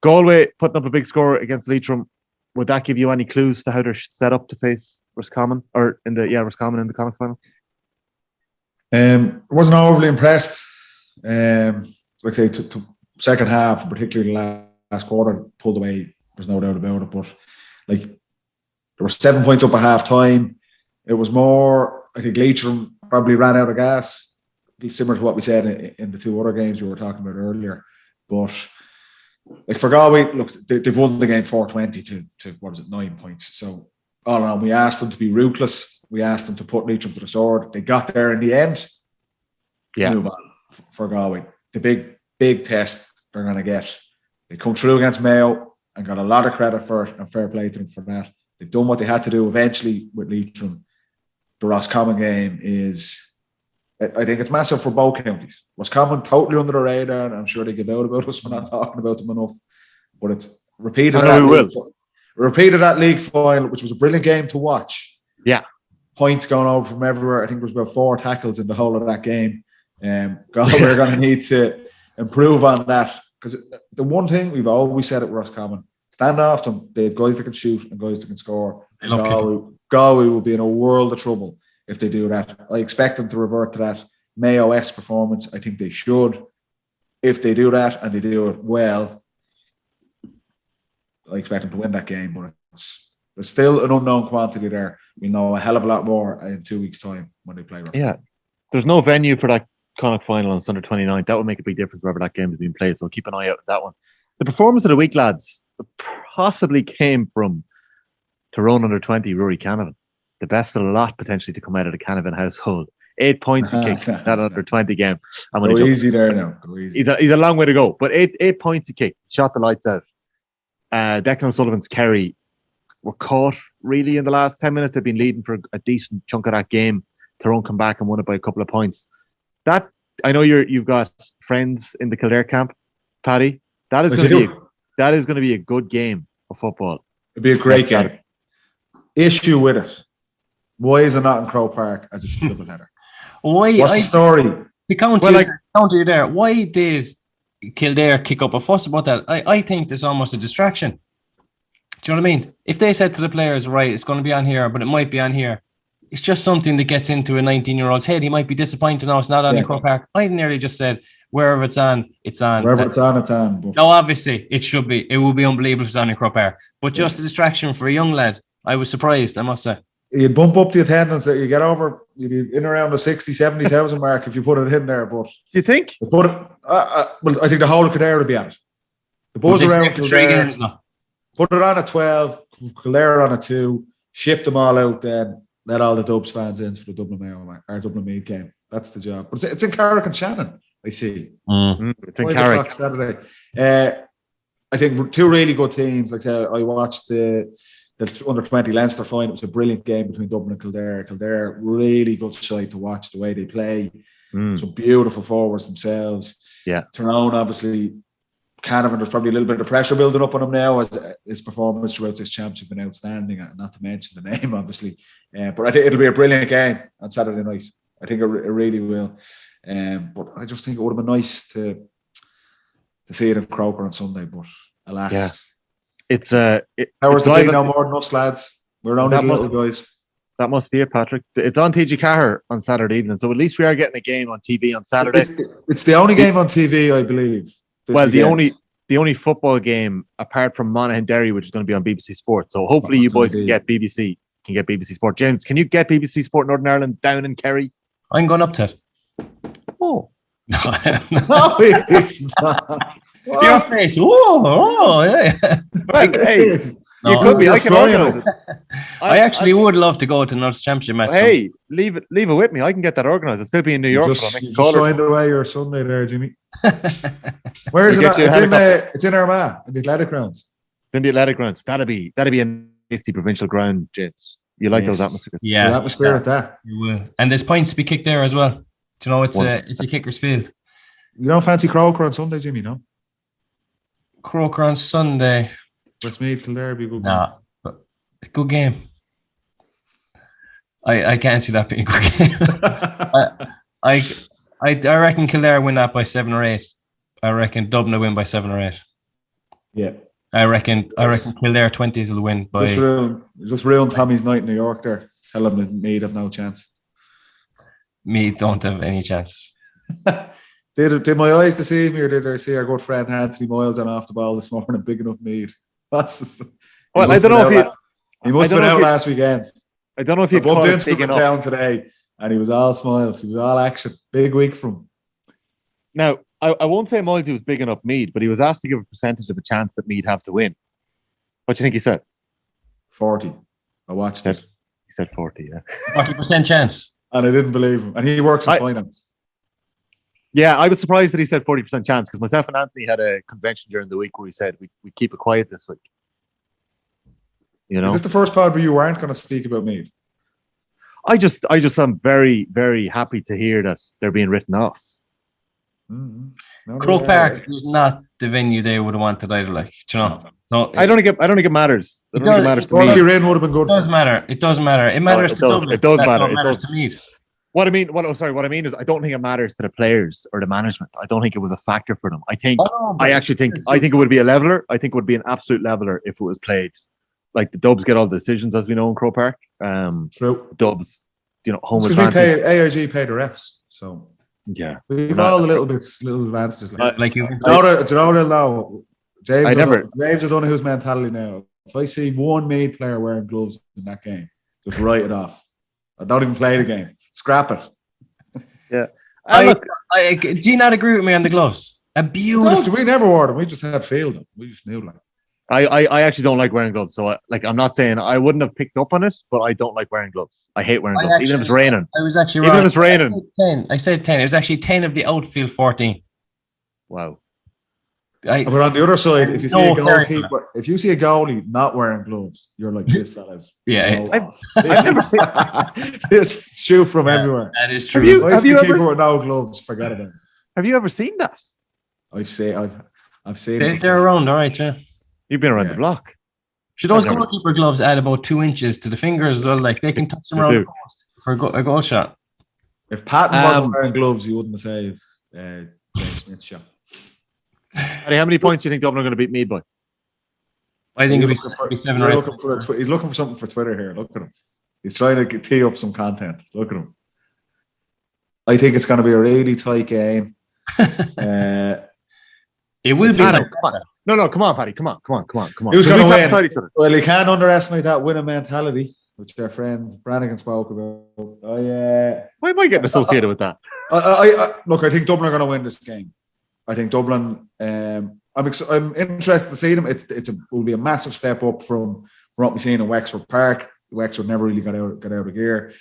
[SPEAKER 3] Galway putting up a big score against Leitrim. Would that give you any clues to how they're set up to face Roscommon? Roscommon in the Connacht final?
[SPEAKER 5] Wasn't overly impressed. Like I say, second half, particularly the last quarter, pulled away. There's no doubt about it. But like, there were 7 points up at half time. It was more, I think Leitrim probably ran out of gas, similar to what we said in the two other games we were talking about earlier. But like for Galway, look, they've won the game 4-20 to what was it, 9 points. So all in all, we asked them to be ruthless. We asked them to put Leitrim to the sword. They got there in the end.
[SPEAKER 3] Yeah.
[SPEAKER 5] Move on for Galway. The big test they're going to get. They come through against Mayo and got a lot of credit for it, and fair play to them for that. They've done what they had to do eventually with Leitrim. The Roscommon game is, I think it's massive for both counties. Roscommon totally under the radar, and I'm sure they give out about us for not talking about them enough. But it's repeated that league final, which was a brilliant game to watch.
[SPEAKER 3] Yeah.
[SPEAKER 5] Points going over from everywhere. I think there was about 4 tackles in the whole of that game. Galway are going to need to improve on that, because the one thing we've always said at Roscommon, stand off them. They have guys that can shoot and guys that can score. Galway will be in a world of trouble if they do that. I expect them to revert to that Mayo-esque performance. I think they should. If they do that and they do it well, I expect them to win that game. But there's still an unknown quantity there. We know a hell of a lot more in 2 weeks' time when they play.
[SPEAKER 3] Yeah. There's no venue for that Connacht final on Sunday 29th. That would make a big difference wherever that game is being played. So keep an eye out for that one. The performance of the week, lads, possibly came from Tyrone under 20, Rory Canavan. The best of the lot potentially to come out of the Canavan household. 8 points he kicked that under 20 game.
[SPEAKER 5] Go easy there now. Go easy.
[SPEAKER 3] He's a long way to go, but eight points he kicked. Shot the lights out. Declan O'Sullivan's Kerry were caught really in the last 10 minutes. They've been leading for a decent chunk of that game. Tyrone come back and won it by a couple of points. That, I know you've got friends in the Kildare camp, Paddy. That is going to be a good game of football.
[SPEAKER 5] It'd be a great game. Issue with it. Why is it not in Croke Park as a triple header? What's the story?
[SPEAKER 4] The counter you there. Why did Kildare kick up a fuss about that? I think there's almost a distraction. Do you know what I mean? If they said to the players, right, it's going to be on here, but it might be on here, it's just something that gets into a 19-year-old's head. He might be disappointed now it's not on in Croke Park. I nearly just said, wherever it's on, it's on.
[SPEAKER 5] Wherever it's on, it's on. But...
[SPEAKER 4] No, obviously, it should be. It would be unbelievable if it's on in Croke Park. But just a distraction for a young lad. I was surprised, I must say.
[SPEAKER 5] You'd bump up the attendance that you get over. You'd be in around the 60, 70,000 mark if you put it in there. But do
[SPEAKER 3] you think?
[SPEAKER 5] Well, I think the whole of Kildare would be at it. The buzz around Kildare. Put it on at 12, Kildare on at 2, ship them all out then. Let all the Dubs fans in for the Dublin-Meath game. That's the job. But it's in Carrick and Shannon, I see.
[SPEAKER 3] It's in Carrick.
[SPEAKER 5] Saturday. I think 2 really good teams. Like I said, I watched the under-20 Leinster final. It was a brilliant game between Dublin and Kildare. Kildare, really good side to watch the way they play. Some beautiful forwards themselves.
[SPEAKER 3] Yeah.
[SPEAKER 5] Tyrone, obviously, Canavan, there's probably a little bit of pressure building up on him now as his performance throughout this championship has been outstanding, not to mention the name, obviously. But I think it'll be a brilliant game on Saturday night. I think it really will. But I just think it would have been nice to see it in Croker on Sunday. But alas,
[SPEAKER 3] yeah. It's
[SPEAKER 5] powers to be no more than us, lads. We're only little guys.
[SPEAKER 3] That must be it, Patrick. It's on TG Cahir on Saturday evening, so at least we are getting a game on TV on Saturday.
[SPEAKER 5] It's the only game on TV, I believe.
[SPEAKER 3] Well, the only football game apart from Monaghan-Derry, which is going to be on BBC Sport. So hopefully you boys can get BBC Sport. James, can you get BBC Sport Northern Ireland down in Kerry?
[SPEAKER 4] I'm going up to it.
[SPEAKER 3] Oh.
[SPEAKER 5] No, it's not.
[SPEAKER 4] Your face. Oh, yeah.
[SPEAKER 3] Well, hey,
[SPEAKER 4] No,
[SPEAKER 3] you could be. I can
[SPEAKER 5] flying.
[SPEAKER 3] organise it.
[SPEAKER 4] I actually would love to go to North Championship match.
[SPEAKER 3] Hey, leave it with me. I can get that organised. I'll still be in New York.
[SPEAKER 5] You just signed away your Sunday there, Jimmy. Where is it? It's in Armagh, in the athletic grounds.
[SPEAKER 3] In the athletic grounds. That'd be a nasty provincial ground, James. You like those atmospheres?
[SPEAKER 4] Yeah,
[SPEAKER 5] the atmosphere at that.
[SPEAKER 4] You will. And there's points to be kicked there as well. Do you know it's a kicker's field?
[SPEAKER 5] You don't fancy Croker on Sunday, Jimmy? No.
[SPEAKER 4] Croker on Sunday.
[SPEAKER 5] Westmeath till there be a good game.
[SPEAKER 4] Nah, but a good game. I can't see that being a good game. I reckon Kildare win that by 7 or 8. I reckon Dublin will win by 7 or 8.
[SPEAKER 5] Yeah.
[SPEAKER 4] I reckon Kildare 20s will win by.
[SPEAKER 5] Just ruined Tommy's night in New York there. Tell him that Meath have no chance.
[SPEAKER 4] Meath don't have any chance.
[SPEAKER 5] Did my eyes deceive me, or did I see our good friend Anthony Moyles on off the ball this morning? Big enough Meath.
[SPEAKER 3] Well, I don't know if
[SPEAKER 5] he must have been out last weekend.
[SPEAKER 3] I don't know if he
[SPEAKER 5] bumped into him in town today, and he was all smiles. He was all action. Big week from him.
[SPEAKER 3] Now, I won't say Moyles was big enough Meath, but he was asked to give a percentage of a chance that Meath have to win. What do you think he said?
[SPEAKER 5] 40. I watched it.
[SPEAKER 3] He said 40, yeah.
[SPEAKER 4] 40% chance.
[SPEAKER 5] And I didn't believe him. And he works in finance. Yeah,
[SPEAKER 3] I was surprised that he said 40% chance, because myself and Anthony had a convention during the week where we said we keep it quiet this week. You know? Is
[SPEAKER 5] this the first pod where you weren't going to speak about Meath?
[SPEAKER 3] I just am very, very happy to hear that they're being written off.
[SPEAKER 5] Mm-hmm.
[SPEAKER 4] Croke Park is not the venue they would have wanted either. Like, do you know? No,
[SPEAKER 3] I don't think it matters. I don't think it matters to me.
[SPEAKER 5] Rain would have been good.
[SPEAKER 4] It does matter. It does matter. It matters to Dublin.
[SPEAKER 3] It does matter. It matters
[SPEAKER 4] to me.
[SPEAKER 3] What I mean is I don't think it matters to the players or the management. I don't think it was a factor for them. I think it would be a leveler. I think it would be an absolute leveler if it was played. Like the Dubs get all the decisions, as we know, in Croke Park.
[SPEAKER 5] True.
[SPEAKER 3] Dubs, home
[SPEAKER 5] advantage. Because AIG pay the refs, so
[SPEAKER 3] yeah,
[SPEAKER 5] we've all the little advantages.
[SPEAKER 4] Like you.
[SPEAKER 5] Do you know James O'Donoghue's mentality now? If I see one Meath player wearing gloves in that game, just write it off. I don't even play the game. Scrap it.
[SPEAKER 4] Yeah. Do you not agree with me on the gloves? A beautiful.
[SPEAKER 5] No, we never wore them. We just had field. We just knew like.
[SPEAKER 3] I actually don't like wearing gloves, so I'm not saying I wouldn't have picked up on it, but I don't like wearing gloves. I hate wearing gloves, even if it's raining.
[SPEAKER 4] I was actually
[SPEAKER 3] even if it's raining.
[SPEAKER 4] I said 10. It was actually 10 of the outfield 14.
[SPEAKER 3] Wow.
[SPEAKER 5] But on the other side, if you see a goalie not wearing gloves, you're like, this fella's.
[SPEAKER 4] Yeah,
[SPEAKER 3] I've never seen
[SPEAKER 5] this shoe from everywhere.
[SPEAKER 4] That is true.
[SPEAKER 5] Have you ever with no gloves? Forget about it.
[SPEAKER 3] Have you ever seen that?
[SPEAKER 5] I've seen it.
[SPEAKER 4] They're around, all right, yeah.
[SPEAKER 3] You've been around the block.
[SPEAKER 4] Should those goalkeeper gloves add about 2 inches to the fingers as well? Like they can touch them around the post for a goal shot.
[SPEAKER 5] If Patton wasn't wearing gloves, he wouldn't have saved James Smith's shot.
[SPEAKER 3] Paddy, how many points do you think Dublin are going to beat Meath by?
[SPEAKER 4] I think it'll be 7 or 8.
[SPEAKER 5] He's looking for something for Twitter here. Look at him. He's trying to tee up some content. Look at him. I think it's going to be a really tight game.
[SPEAKER 4] It will be.
[SPEAKER 3] No, come on, Paddy. Come on.
[SPEAKER 5] Who's going to win? Well, you can't underestimate that winning mentality, which their friend Brannagan spoke about.
[SPEAKER 3] Why am I getting associated with that?
[SPEAKER 5] Look, I think Dublin are going to win this game. I think Dublin. I'm interested to see them. It will be a massive step up from what we've seen in Wexford Park. Wexford never really got out of gear.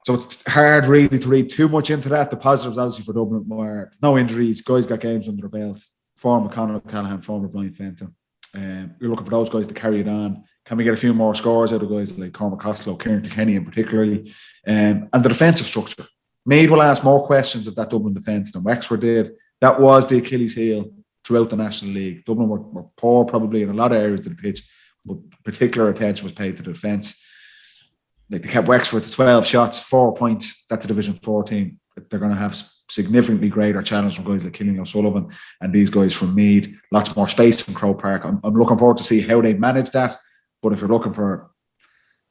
[SPEAKER 5] So it's hard really to read too much into that. The positives obviously for Dublin were no injuries, guys got games under their belts. Former Conor O'Callaghan, former Brian Fenton. You're looking for those guys to carry it on. Can we get a few more scores out of guys like Cormac Costello, Kieran Kilkenny in particularly? And the defensive structure. Meath will ask more questions of that Dublin defence than Wexford did. That was the Achilles heel throughout the National League. Dublin were poor probably in a lot of areas of the pitch, but particular attention was paid to the defence. Like they kept Wexford to 12 shots, 4 points. That's a Division 4 team. They're going to have significantly greater challenge from guys like Killian O'Sullivan and these guys from Meath. Lots more space in Croke Park. I'm looking forward to see how they manage that. But if you're looking for,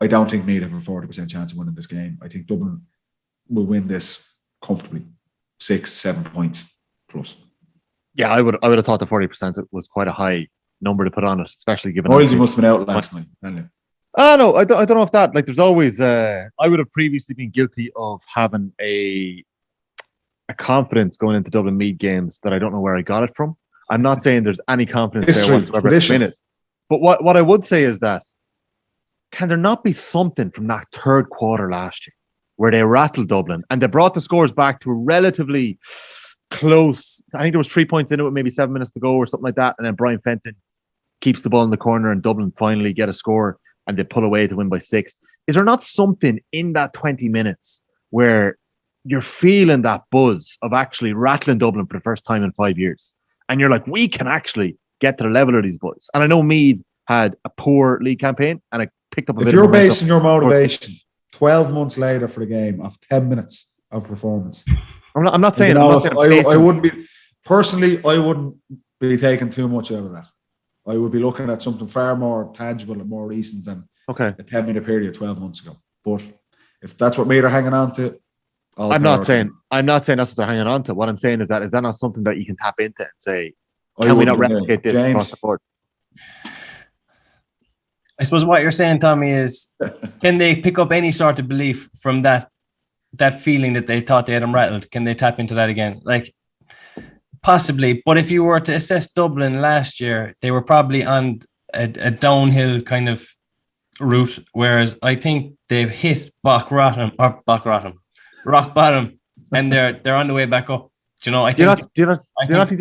[SPEAKER 5] I don't think Meath have a 40% chance of winning this game. I think Dublin will win this comfortably, 6-7 points plus.
[SPEAKER 3] Yeah, I would have thought the 40% was quite a high number to put on it, especially given.
[SPEAKER 5] Moilesy must have been out last night, hadn't you?
[SPEAKER 3] No, I don't know if that. Like, there's always. I would have previously been guilty of having a confidence going into Dublin Meath games that I don't know where I got it from. I'm not saying there's any confidence there whatsoever in it. But what I would say is that, can there not be something from that third quarter last year where they rattled Dublin and they brought the scores back to a relatively close, I think there was 3 points in it with maybe 7 minutes to go or something like that, and then Brian Fenton keeps the ball in the corner and Dublin finally get a score and they pull away to win by 6. Is there not something in that 20 minutes where you're feeling that buzz of actually rattling Dublin for the first time in 5 years? And you're like, we can actually get to the level of these boys. And I know Meath had a poor league campaign and I picked up a bit of momentum.
[SPEAKER 5] If you're basing your motivation 12 months later for the game off 10 minutes of performance.
[SPEAKER 3] I'm not saying
[SPEAKER 5] I wouldn't be personally, I wouldn't be taking too much out of that. I would be looking at something far more tangible and more recent than a 10-minute period 12 months ago. But if that's what Meath are hanging on to, I'm not saying that's what they're hanging on to. What I'm saying is that not something that you can tap into and say, can we not replicate this across the board?
[SPEAKER 4] I suppose what you're saying, Tommy, is can they pick up any sort of belief from that feeling that they thought they had them rattled? Can they tap into that again? Like, possibly. But if you were to assess Dublin last year, they were probably on a downhill kind of route, whereas I think they've hit rock bottom, and they're on the way back up. Do you know? Do you not think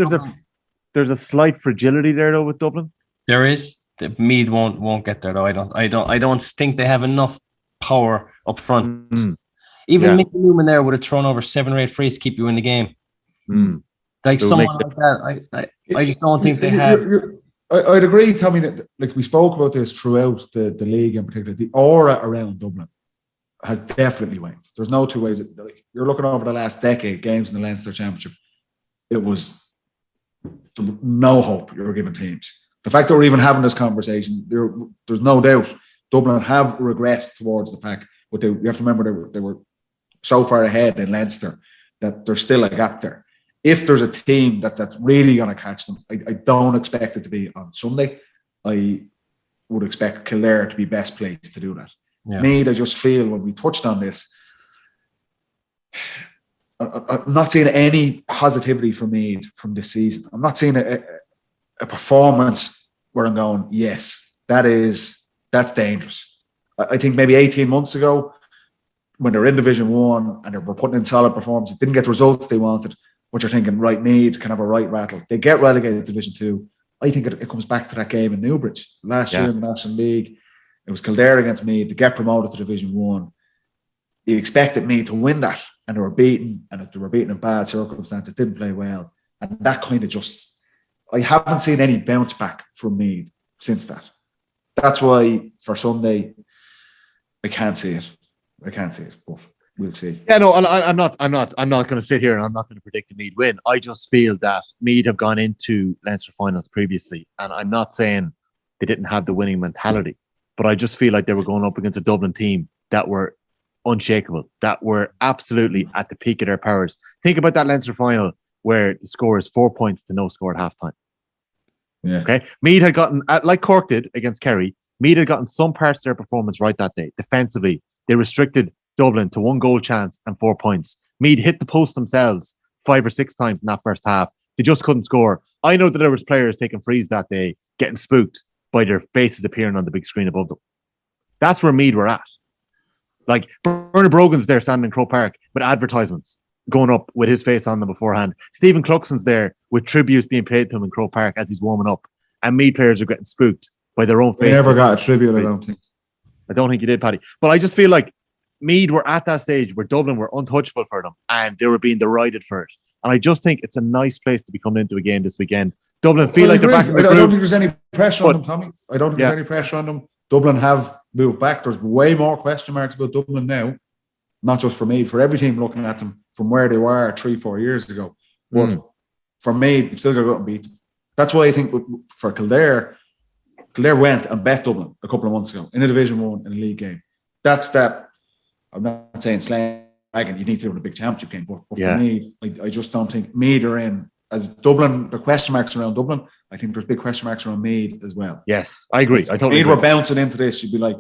[SPEAKER 3] there's a slight fragility there though with Dublin?
[SPEAKER 4] There is. The Meath won't get there though. I don't think they have enough power up front. Mm. Even Mickey Newman there would have thrown over 7 or 8 frees to keep you in the game.
[SPEAKER 3] Mm.
[SPEAKER 4] Like someone like that, I just don't think they have.
[SPEAKER 5] I'd agree, Tommy, that like we spoke about this throughout the league in particular. The aura around Dublin has definitely waned. There's no two ways. Like, you're looking over the last decade, games in the Leinster Championship, it was no hope you were giving teams. The fact that we're even having this conversation, there's no doubt Dublin have regressed towards the pack, but you have to remember they were so far ahead in Leinster that there's still a gap there. If there's a team that's really going to catch them, I don't expect it to be on Sunday. I would expect Kildare to be best placed to do that. Yeah. Meath, I just feel when we touched on this, I'm not seeing any positivity from Meath from this season. I'm not seeing a performance where I'm going, yes, that's dangerous. I think maybe 18 months ago, when they were in Division 1 and they were putting in solid performances, didn't get the results they wanted, but you're thinking, right, Meath can have a right rattle. They get relegated to Division 2. I think it comes back to that game in Newbridge last year in the National League. It was Kildare against Meath to get promoted to Division 1. You expected Meath to win that, and they were beaten, and they were beaten in bad circumstances, didn't play well. And that kind of just... I haven't seen any bounce back from Meath since that. That's why for Sunday, I can't see it. But we'll see.
[SPEAKER 3] Yeah, no, I'm not going to sit here and I'm not going to predict a Meath win. I just feel that Meath have gone into Leinster finals previously, and I'm not saying they didn't have the winning mentality, but I just feel like they were going up against a Dublin team that were unshakable, that were absolutely at the peak of their powers. Think about that Leinster final where the score is 4 points to no score at halftime.
[SPEAKER 5] Yeah.
[SPEAKER 3] Okay. Meath had gotten, like Cork did against Kerry, Meath had gotten some parts of their performance right that day. Defensively, they restricted Dublin to 1 goal chance and 4 points. Meath hit the post themselves 5 or 6 times in that first half. They just couldn't score. I know that there was players taking frees that day, getting spooked by their faces appearing on the big screen above them. That's where Meath were at. Like, Bernard Brogan's there standing in Croke Park with advertisements going up with his face on them beforehand. Stephen Cluxon's there with tributes being paid to him in Croke Park as he's warming up. And Meath players are getting spooked by their own faces.
[SPEAKER 5] They never got a tribute, I don't think.
[SPEAKER 3] I don't think you did, Paddy. But I just feel like Meath were at that stage where Dublin were untouchable for them and they were being derided for it. And I just think it's a nice place to be coming into a game this weekend. Dublin feel like they're back in the
[SPEAKER 5] I don't think there's any pressure on them, Tommy. I don't think there's any pressure on them. Dublin have moved back. There's way more question marks about Dublin now. Not just for Meath, for every team looking at them from where they were 3-4 years ago. But for Meath, they've still got to go and beat them. That's why I think for Kildare went and bet Dublin a couple of months ago in a Division 1 in a league game. That's that. I'm not saying slaying dragon, you need to do a big championship game, but for me, I just don't think Meath are in. As Dublin, the question marks around Dublin, I think there's big question marks around Meath as well.
[SPEAKER 3] Yes, I agree. I totally
[SPEAKER 5] Meath
[SPEAKER 3] agree.
[SPEAKER 5] Were bouncing into this, you'd be like,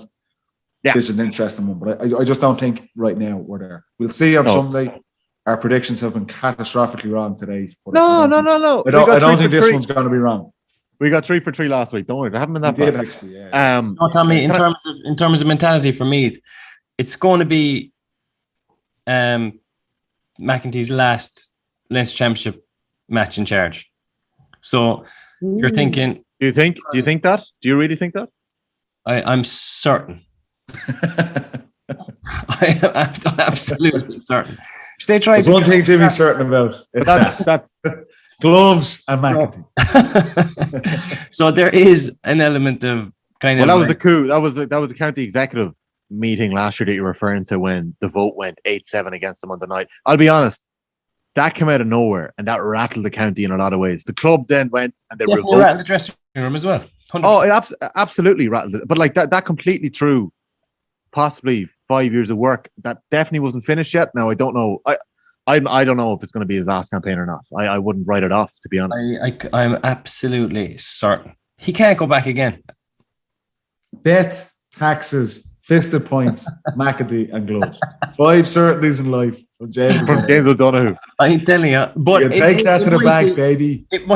[SPEAKER 5] this is an interesting one. But I just don't think right now we're there. We'll see on Sunday. Our predictions have been catastrophically wrong today.
[SPEAKER 3] No.
[SPEAKER 5] I don't think this one's going to be wrong.
[SPEAKER 3] We got 3 for 3 last week. Don't worry, I haven't been that
[SPEAKER 5] We did
[SPEAKER 3] bad.
[SPEAKER 5] actually, yeah.
[SPEAKER 4] No, Tommy, in terms of mentality for Meath, it's going to be McEntee's last Leinster Championship match in charge. So you're thinking.
[SPEAKER 3] Do you think that? Do you really think that?
[SPEAKER 4] I'm certain. I am absolutely certain.
[SPEAKER 5] There's one thing Jimmy's certain about.
[SPEAKER 3] That's
[SPEAKER 5] gloves and McEntee.
[SPEAKER 4] So there is an element of kind of.
[SPEAKER 3] Well, that was the coup. That was the county executive meeting last year that you're referring to when the vote went 8-7 against them on the night. I'll be honest, that came out of nowhere and that rattled the county in a lot of ways. The club then went and they
[SPEAKER 4] definitely rattled the dressing room as well. 100%. Oh,
[SPEAKER 3] it absolutely rattled it. But like that completely threw possibly 5 years of work that definitely wasn't finished yet. Now I don't know. I don't know if it's going to be his last campaign or not. I wouldn't write it off, to be honest.
[SPEAKER 4] I'm absolutely certain he can't go back again.
[SPEAKER 5] Debt, taxes, fisted points, McEntee and gloves. 5 certainties in life from James
[SPEAKER 3] O'Donoghue.
[SPEAKER 4] I'm telling you, but
[SPEAKER 5] you take that to the bank, baby.
[SPEAKER 4] It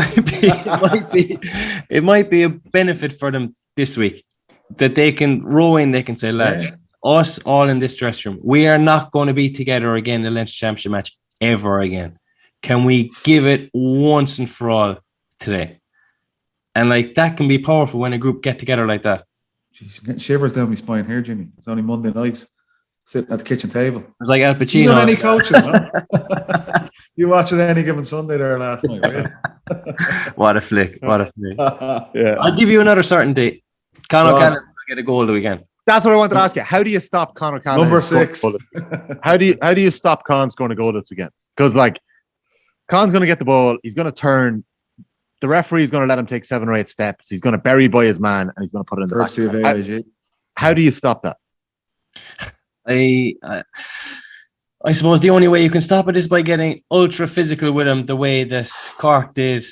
[SPEAKER 4] might be a benefit for them this week that they can row in. They can say, lads, us all in this dressing room, we are not going to be together again in the Leinster Championship match ever again. Can we give it once and for all today? And like that can be powerful when a group get together like that.
[SPEAKER 5] Jeez, getting shivers down my spine here, Jimmy. It's only Monday night. Sitting at the kitchen table.
[SPEAKER 4] It's like Al Pacino.
[SPEAKER 5] You done any coaching, huh? You watching any given Sunday there last night, right?
[SPEAKER 4] What a flick. What a flick.
[SPEAKER 3] Yeah.
[SPEAKER 4] I'll give you another certainty. Conor O'Callaghan will get a goal the weekend.
[SPEAKER 3] That's what I wanted to ask you. How do you stop Conor O'Callaghan?
[SPEAKER 5] Number 6.
[SPEAKER 3] How do you stop Con scoring a goal this weekend? Because like Con's going to get the ball. He's going to turn. The referee is going to let him take 7 or 8 steps. He's going to bury by his man and he's going to put it in the back. How do you stop that?
[SPEAKER 4] I suppose the only way you can stop it is by getting ultra physical with him, the way that Cork did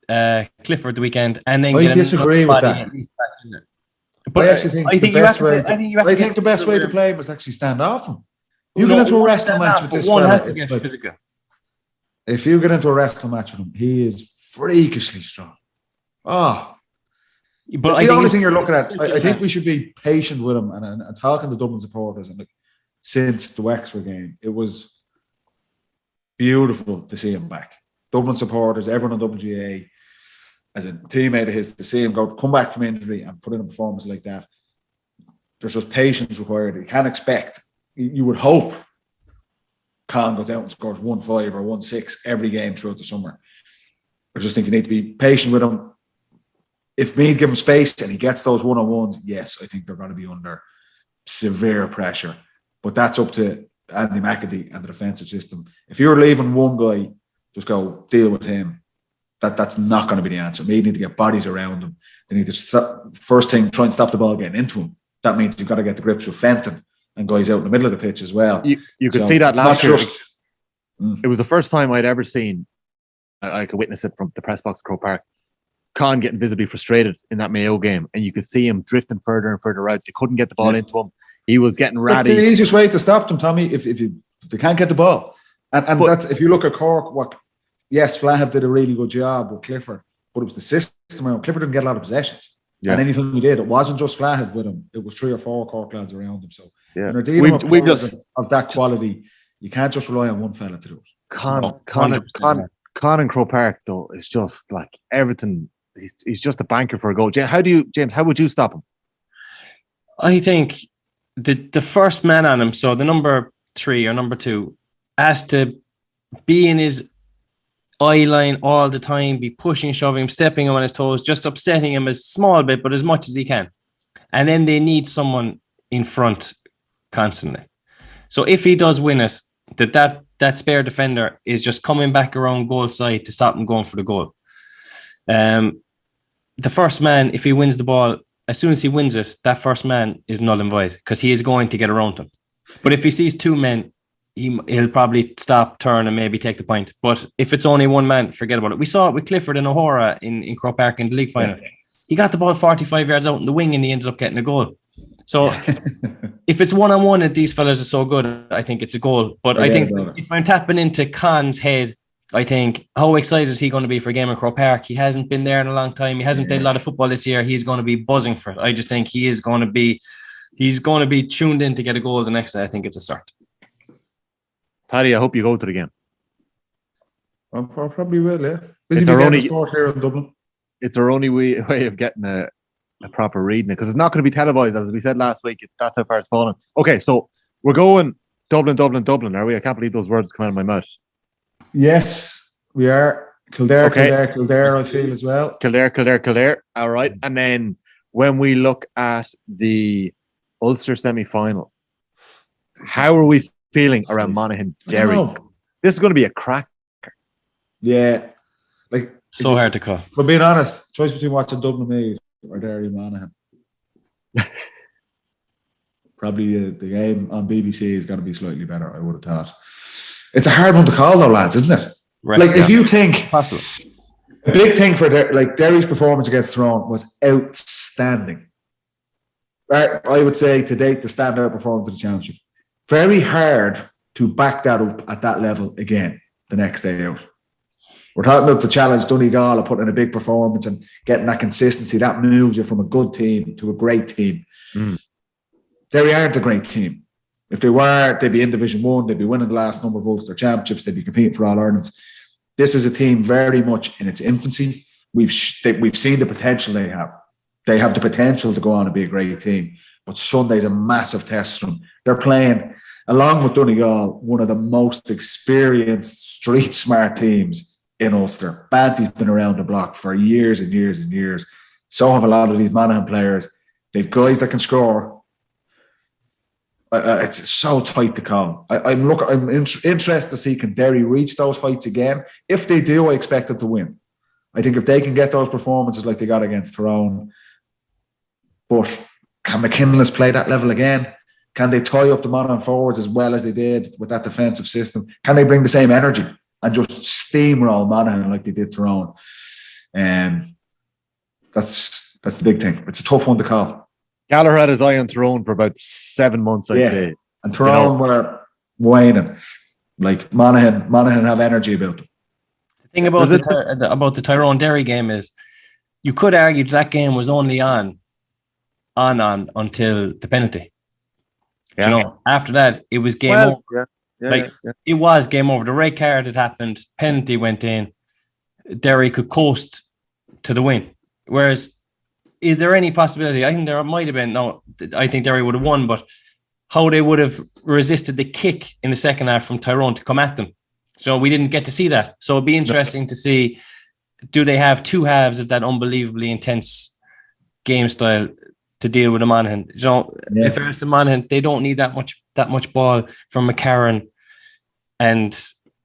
[SPEAKER 4] Clifford the weekend, and then
[SPEAKER 5] I disagree with that. But I think the best way to play was actually stand off him. If you get into a wrestling match with this fella, has to get physical. If you get into a wrestling match with him, he is freakishly strong. But the only thing you're looking at, I think we should be patient with him and talking to Dublin supporters. And like, since the Wexford game, it was beautiful to see him back. Dublin supporters, everyone on WGA, as a teammate of his, to see him come back from injury and put in a performance like that. There's just patience required. You can't expect. You would hope Con goes out and scores 1-5 or 1-6 every game throughout the summer. I just think you need to be patient with him. If Meath give him space and he gets those one-on-ones, yes, I think they're going to be under severe pressure. But that's up to Andy McEntee and the defensive system. If you're leaving one guy, just go deal with him. That's not going to be the answer. Meath need to get bodies around him. They need to, first thing, try and stop the ball getting into him. That means you've got to get the grips with Fenton and guys out in the middle of the pitch as well.
[SPEAKER 3] You could see that last year. It was the first time I'd ever seen, I could witness it from the press box at Croke Park, Con getting visibly frustrated in that Mayo game, and you could see him drifting further and further out. You couldn't get the ball into him. He was getting ratty.
[SPEAKER 5] That's the easiest way to stop them, Tommy, if they can't get the ball. And that's, if you look at Cork, yes, Flaherty did a really good job with Clifford, but it was the system around. Clifford didn't get a lot of possessions. Yeah. And anything he did, it wasn't just Flaherty with him. It was 3 or 4 Cork lads around him. So when they're dealing with players of that quality, you can't just rely on one fella to do it.
[SPEAKER 3] Con and Croke Park, though, is just like everything. He's just a banker for a goal. James, how would you stop him?
[SPEAKER 4] I think the first man on him, so the number 3 or number 2, has to be in his eye line all the time, be pushing, shoving him, stepping him on his toes, just upsetting him a small bit, but as much as he can. And then they need someone in front constantly. So if he does win it, that spare defender is just coming back around goal side to stop him going for the goal. The first man, if he wins the ball, as soon as he wins it, that first man is null and void because he is going to get around him. But if he sees 2 men, he'll probably stop, turn, and maybe take the point. But if it's only 1 man, forget about it. We saw it with Clifford and O'Hora in Croke Park in the league final. Yeah. He got the ball 45 yards out in the wing and he ended up getting a goal. So if it's 1-on-1 and these fellas are so good, I think it's a goal. But I think if I'm tapping into Con's head, I think, how excited is he going to be for a game in Croke Park? He hasn't been there in a long time. He hasn't played a lot of football this year. He's going to be buzzing for it. I just think he's going to be tuned in to get a goal the next day. I think it's a start.
[SPEAKER 3] Paddy, I hope you go to the game.
[SPEAKER 5] I probably will, yeah. Busy weekend of sport here in Dublin.
[SPEAKER 3] It's our only way of getting a proper reading it, because it's not going to be televised, as we said last week. That's how far it's fallen. Okay, so we're going Dublin, are we? I can't believe those words come out of my mouth.
[SPEAKER 5] Yes, we are. Kildare, I feel as well.
[SPEAKER 3] Kildare. All right. And then when we look at the Ulster semi-final, how are we feeling around Monaghan-Derry? This is going to be a crack.
[SPEAKER 5] Yeah. Like,
[SPEAKER 4] so hard to call.
[SPEAKER 5] But being honest, choice between watching Dublin-Meath or Derry Monaghan. Probably the game on BBC is going to be slightly better, I would have thought. It's a hard one to call though, lads, isn't it?
[SPEAKER 4] Right,
[SPEAKER 5] like, if you think...
[SPEAKER 4] Possible.
[SPEAKER 5] A big thing for Derry's performance against Tyrone was outstanding. I would say to date, the standout performance of the championship. Very hard to back that up at that level again the next day out. We're talking about the challenge Donegal of putting in a big performance and getting that consistency. That moves you from a good team to a great team. Derry aren't a great team. If they were, they'd be in Division 1, they'd be winning the last number of Ulster Championships, they'd be competing for All-Irelands. This is a team very much in its infancy. We've seen the potential they have. They have the potential to go on and be a great team. But Sunday's a massive test for them. They're playing, along with Donegal, one of the most experienced, street-smart teams in Ulster. Banty's been around the block for years and years and years. So have a lot of these Monaghan players. They've guys that can score. It's so tight to call. I'm interested to see, can Derry reach those heights again? If they do, I expect them to win. I think if they can get those performances like they got against Tyrone, but can McKinless play that level again? Can they tie up the Monaghan forwards as well as they did with that defensive system? Can they bring the same energy and just steamroll Monaghan like they did Tyrone? That's the big thing. It's a tough one to call.
[SPEAKER 3] Gallagher had his eye on Tyrone for about 7 months, I'd say.
[SPEAKER 5] And Tyrone were waning. Like Monaghan have energy about them.
[SPEAKER 4] The thing about the Tyrone-Derry game is you could argue that game was only on until the penalty. Yeah. You know, after that, it was game over. It was game over. The red card had happened, penalty went in, Derry could coast to the win. Whereas, is there any possibility? I think there might have been. No, I think Derry would have won, but how they would have resisted the kick in the second half from Tyrone to come at them. So we didn't get to see that. So it'd be interesting to see, do they have two halves of that unbelievably intense game style to deal with the Monaghan? You know, if it's the Monaghan, they don't need that much ball from McCarron and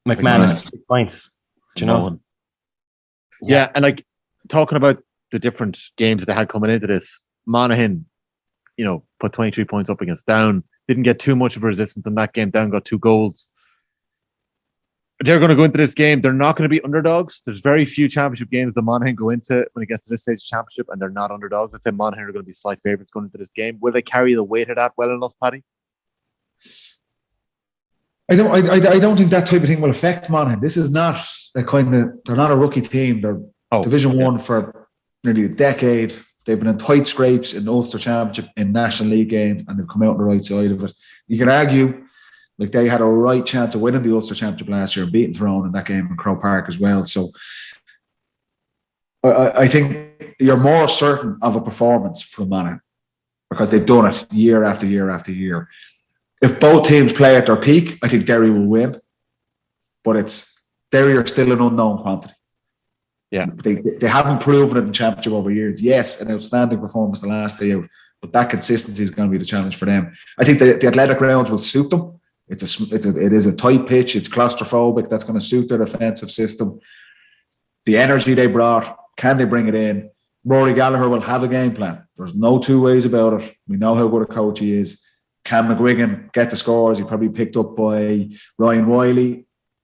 [SPEAKER 4] McManus. Points. Do you know?
[SPEAKER 3] Yeah, and like talking about the different games that they had coming into this, Monaghan, put 23 points up against Down. Didn't get too much of a resistance in that game. Down got 2 goals. They're going to go into this game. They're not going to be underdogs. There's very few championship games that Monaghan go into when it gets to this stage of championship, and they're not underdogs. I think Monaghan are going to be slight favourites going into this game. Will they carry the weight of that well enough, Paddy?
[SPEAKER 5] I don't think that type of thing will affect Monaghan. This is not they're not a rookie team. They're Division 1 for nearly a decade. They've been in tight scrapes in the Ulster Championship, in National League games, and they've come out on the right side of it. You can argue like they had a right chance of winning the Ulster Championship last year and beating Tyrone in that game in Croke Park as well. So I think you're more certain of a performance from Monaghan because they've done it year after year after year. If both teams play at their peak, I think Derry will win. But Derry are still an unknown quantity.
[SPEAKER 3] Yeah,
[SPEAKER 5] they haven't proven it in championship over years. Yes, an outstanding performance the last day out, but that consistency is going to be the challenge for them. I think the athletic grounds will suit them. It is a tight pitch. It's claustrophobic. That's going to suit their defensive system. The energy they brought, can they bring it in? Rory Gallagher will have a game plan. There's no two ways about it. We know how good a coach he is. Can McGuigan get the scores? He probably picked up by Ryan Wiley.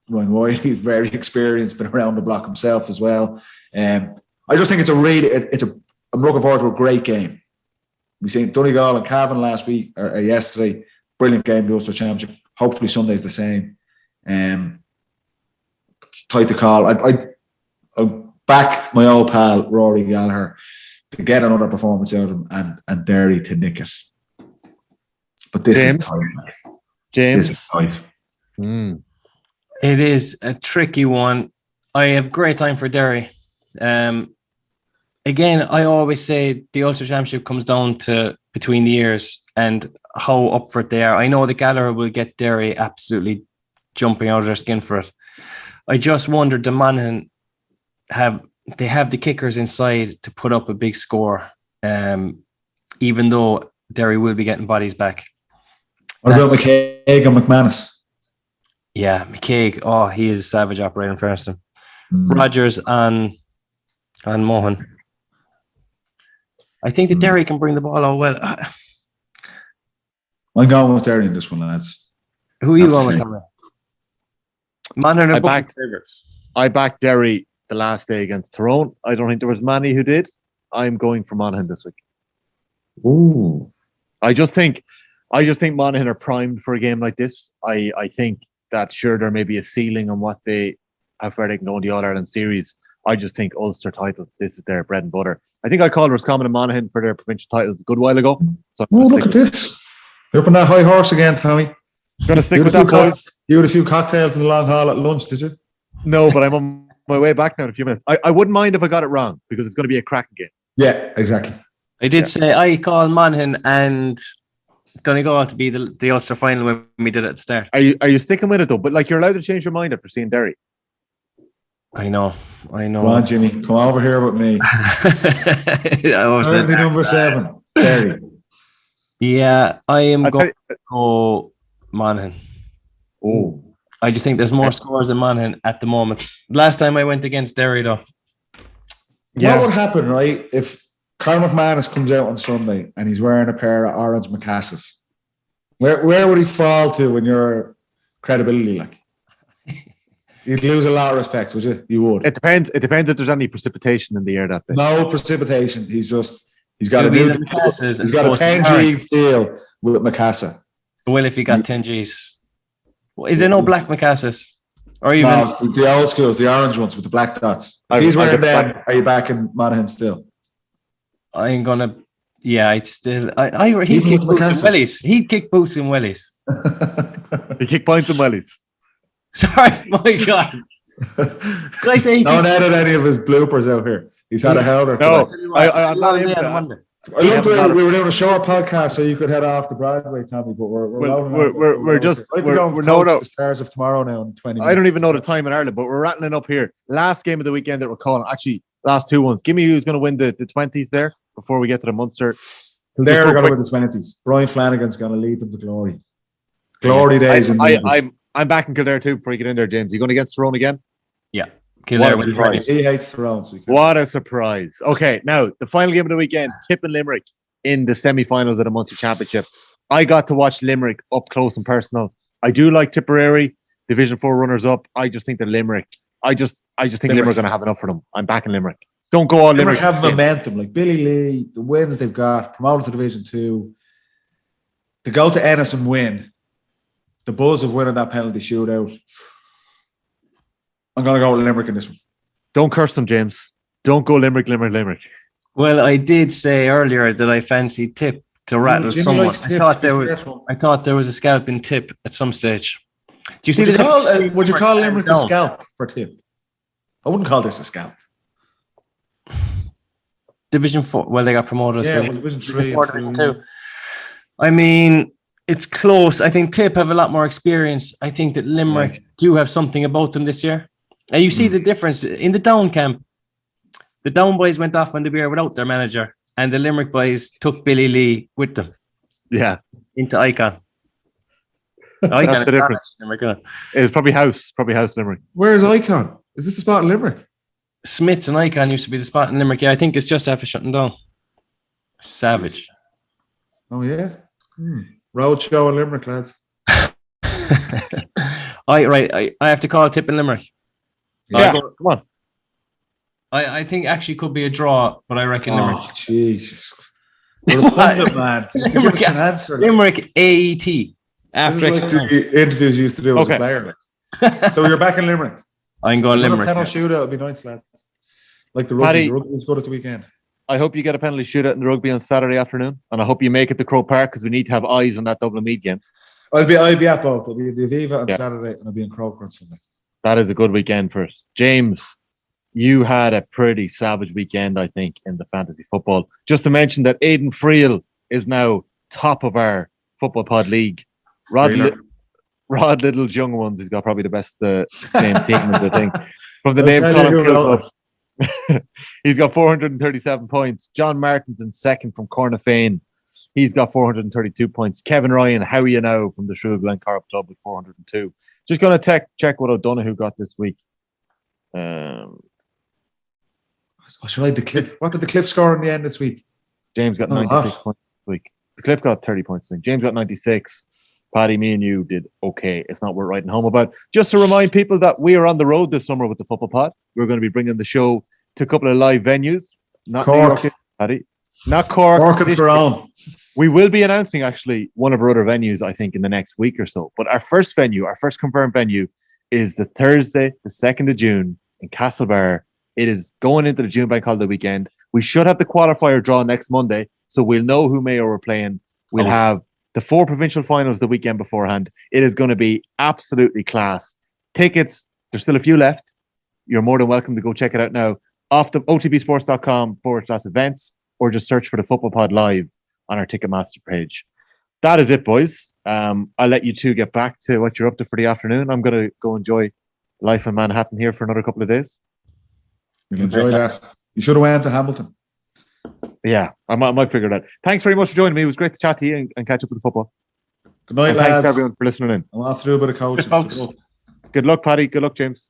[SPEAKER 5] Ryan Wiley is very experienced, been around the block himself as well. I just think I'm looking forward to a great game. We've seen Donegal and Cavan last week or yesterday. Brilliant game, the Ulster Championship. Hopefully Sunday's the same. tight to call. I back my old pal Rory Gallagher to get another performance out of him, and Derry to nick it. But this is tight, man.
[SPEAKER 3] James.
[SPEAKER 5] This is tight.
[SPEAKER 4] It is a tricky one. I have great time for Derry. Again, I always say the Ulster Championship comes down to between the ears and how up for it they are. I know that Gallagher will get Derry absolutely jumping out of their skin for it. I just wonder, the Monaghan have the kickers inside to put up a big score, even though Derry will be getting bodies back.
[SPEAKER 5] What about McCaig and McManus?
[SPEAKER 4] Yeah, McCaig. Oh, he is a savage operating first. Rogers and Mohan. I think that Derry can bring the ball out well.
[SPEAKER 5] I'm going with Derry in this one, lads.
[SPEAKER 4] Who are you going with? Monaghan are both favourites.
[SPEAKER 3] I backed Derry the last day against Tyrone. I don't think there was many who did. I'm going for Monaghan this week.
[SPEAKER 5] Ooh.
[SPEAKER 3] I just think Monaghan are primed for a game like this. I think that sure there may be a ceiling on what they have where they can go in the All-Ireland series. I just think Ulster titles, this is their bread and butter. I think I called Roscommon and Monaghan for their provincial titles a good while ago. So
[SPEAKER 5] look at this. You're up on that high horse again, Tommy.
[SPEAKER 3] Going to stick with that, boys.
[SPEAKER 5] You had a few cocktails in the long haul at lunch, did you?
[SPEAKER 3] No, but I'm on my way back now in a few minutes. I wouldn't mind if I got it wrong because it's going to be a cracking game.
[SPEAKER 5] Yeah, exactly.
[SPEAKER 4] I did say I called Monaghan and Donegal to be the Ulster final when we did it at the start.
[SPEAKER 3] Are you sticking with it though? But like, you're allowed to change your mind after seeing Derry.
[SPEAKER 4] I know.
[SPEAKER 5] Come on, Jimmy. Come over here with me. Early number 7, Derry.
[SPEAKER 4] Yeah, I am going to go Monaghan.
[SPEAKER 3] Oh.
[SPEAKER 4] I just think there's more scores than Monaghan at the moment. Last time I went against Derry, though.
[SPEAKER 5] Yeah. What would happen, right, if Conor McManus comes out on Sunday and he's wearing a pair of orange Macasses? Where would he fall to in your credibility, like? You'd lose a lot of respect, would you? You would.
[SPEAKER 3] It depends if there's any precipitation in the air that day.
[SPEAKER 5] No precipitation. He's got a 10G deal with Macassa.
[SPEAKER 4] Well, if he got 10 Gs. Is there no black Macasses? Or even
[SPEAKER 5] no, it's the old schools, the orange ones with the black dots. If he's wearing them, are you back in Monaghan still?
[SPEAKER 4] I'm gonna I'd still he'd kick boots and wellies. He'd kick boots and wellies.
[SPEAKER 3] He kick points and wellies.
[SPEAKER 4] Sorry, my God. Did I say
[SPEAKER 5] don't edit any of his bloopers out here. He's had a howler.
[SPEAKER 3] No, I'm not into that.
[SPEAKER 5] I loved it. We were doing a short podcast, so you could head off to Broadway, Tommy. But we're
[SPEAKER 3] the
[SPEAKER 5] stars of tomorrow now in 20 minutes.
[SPEAKER 3] I don't even know the time in Ireland, but we're rattling up here. Last game of the weekend that we're calling. Actually, last two ones. Give me who's going to win the 20s there before we get to the Munster.
[SPEAKER 5] They're going to win the 20s. Brian Flanagan's going to lead them to glory. Glory days.
[SPEAKER 3] I'm back in Kildare too before you get in there, James. You going against Tyrone again?
[SPEAKER 4] Yeah. Kildare with
[SPEAKER 3] surprise.
[SPEAKER 5] He hates Tyrone. So
[SPEAKER 3] what a surprise. Okay, now the final game of the weekend, Tip and Limerick in the semi-finals of the Munster Championship. I got to watch Limerick up close and personal. I do like Tipperary, Division 4 runners-up. I just think that Limerick, I just think Limerick are going to have enough for them. I'm back in Limerick. Don't go on Limerick.
[SPEAKER 5] Have momentum, like Billy Lee, the wins they've got, promoted to Division 2. To go to Ennis and win, the buzz of winning that penalty shootout. I'm going to go with Limerick in this one.
[SPEAKER 3] Don't curse them, James. Don't go Limerick.
[SPEAKER 4] Well, I did say earlier that I fancied Tip to rattle someone. I thought there was a scalping Tip at some stage. Do you see
[SPEAKER 5] would you call Limerick a scalp for Tip? I wouldn't call this a scalp.
[SPEAKER 4] Division 4. Well, they got promoted.
[SPEAKER 5] Yeah, Division 3 and 2.
[SPEAKER 4] I mean, it's close. I think Tip have a lot more experience. I think that Limerick do have something about them this year. And you see the difference in the down camp. The down boys went off on the beer without their manager, and the Limerick boys took Billy Lee with them.
[SPEAKER 3] Yeah,
[SPEAKER 4] into Icon.
[SPEAKER 3] That's the difference. It's probably House Limerick.
[SPEAKER 5] Where's Icon? Is this a spot in Limerick?
[SPEAKER 4] Smith's and Icon used to be the spot in Limerick. Yeah, I think it's just after shutting down. Savage.
[SPEAKER 5] Oh yeah. Road show in Limerick, lads.
[SPEAKER 4] I have to call Tip in Limerick.
[SPEAKER 3] Yeah, come on.
[SPEAKER 4] I think actually could be a draw, but I reckon Limerick.
[SPEAKER 5] Oh, Jesus. Man.
[SPEAKER 4] Limerick AET. After
[SPEAKER 5] this is like the interviews you used to do as a player. So you're back in Limerick?
[SPEAKER 4] I'm going
[SPEAKER 5] Another
[SPEAKER 4] Limerick.
[SPEAKER 5] penalty shootout would be nice, lads. Like the rugby.
[SPEAKER 3] Paddy,
[SPEAKER 5] The rugby was good at the weekend.
[SPEAKER 3] I hope you get a penalty shootout in the rugby on Saturday afternoon, and I hope you make it to Croke Park because we need to have eyes on that Dublin-Meath game.
[SPEAKER 5] I'll be at both. I'll be at the Aviva on Saturday, and I'll be in Croke on Sunday.
[SPEAKER 3] That is a good weekend for us. James, you had a pretty savage weekend, I think, in the fantasy football. Just to mention that Aidan Friel is now top of our football pod league. Rod Little's young ones, he's got probably the best name team, I think. From the name Colin Kilduff. He's got 437 points. John Martin's in second from Cornafane. He's got 432 points. Kevin Ryan, how are you now from the Shrewd Glen Corp Club with 402. Just going to check what O'Donoghue got this week.
[SPEAKER 5] Should I the Cliff? What did the Cliff score in the end this week?
[SPEAKER 3] James got 96 points this week. The Cliff got 30 points. James got 96. Paddy, me and you did okay. It's not worth writing home about. Just to remind people that we are on the road this summer with the Football Pod. We're going to be bringing the show to a couple of live venues. Not
[SPEAKER 5] Cork.
[SPEAKER 3] New York, Paddy. Not Cork.
[SPEAKER 5] Cork and Tyrone.
[SPEAKER 3] We will be announcing actually one of our other venues, I think, in the next week or so. But our first confirmed venue is the Thursday, the 2nd of June in Castlebar. It is going into the June Bank Holiday weekend. We should have the qualifier draw next Monday, so we'll know who Mayo are playing. We'll have the 4 provincial finals the weekend beforehand. It is going to be absolutely class. Tickets, there's still a few left. You're more than welcome to go check it out now off the otbsports.com/events, or just search for the Football Pod Live on our Ticketmaster page. That is it, boys. I'll let you two get back to what you're up to for the afternoon. I'm going to go enjoy life in Manhattan here for another couple of days.
[SPEAKER 5] You'll enjoy that. You should have went to Hamilton.
[SPEAKER 3] Yeah, I might figure it out. Thanks very much for joining me. It was great to chat to you and catch up with the football.
[SPEAKER 5] Good night,
[SPEAKER 3] and
[SPEAKER 5] lads.
[SPEAKER 3] thanks to everyone for listening in.
[SPEAKER 5] I'll have to do a bit of coaching.
[SPEAKER 4] Cheers, folks.
[SPEAKER 3] Good luck, Paddy. Good luck, James.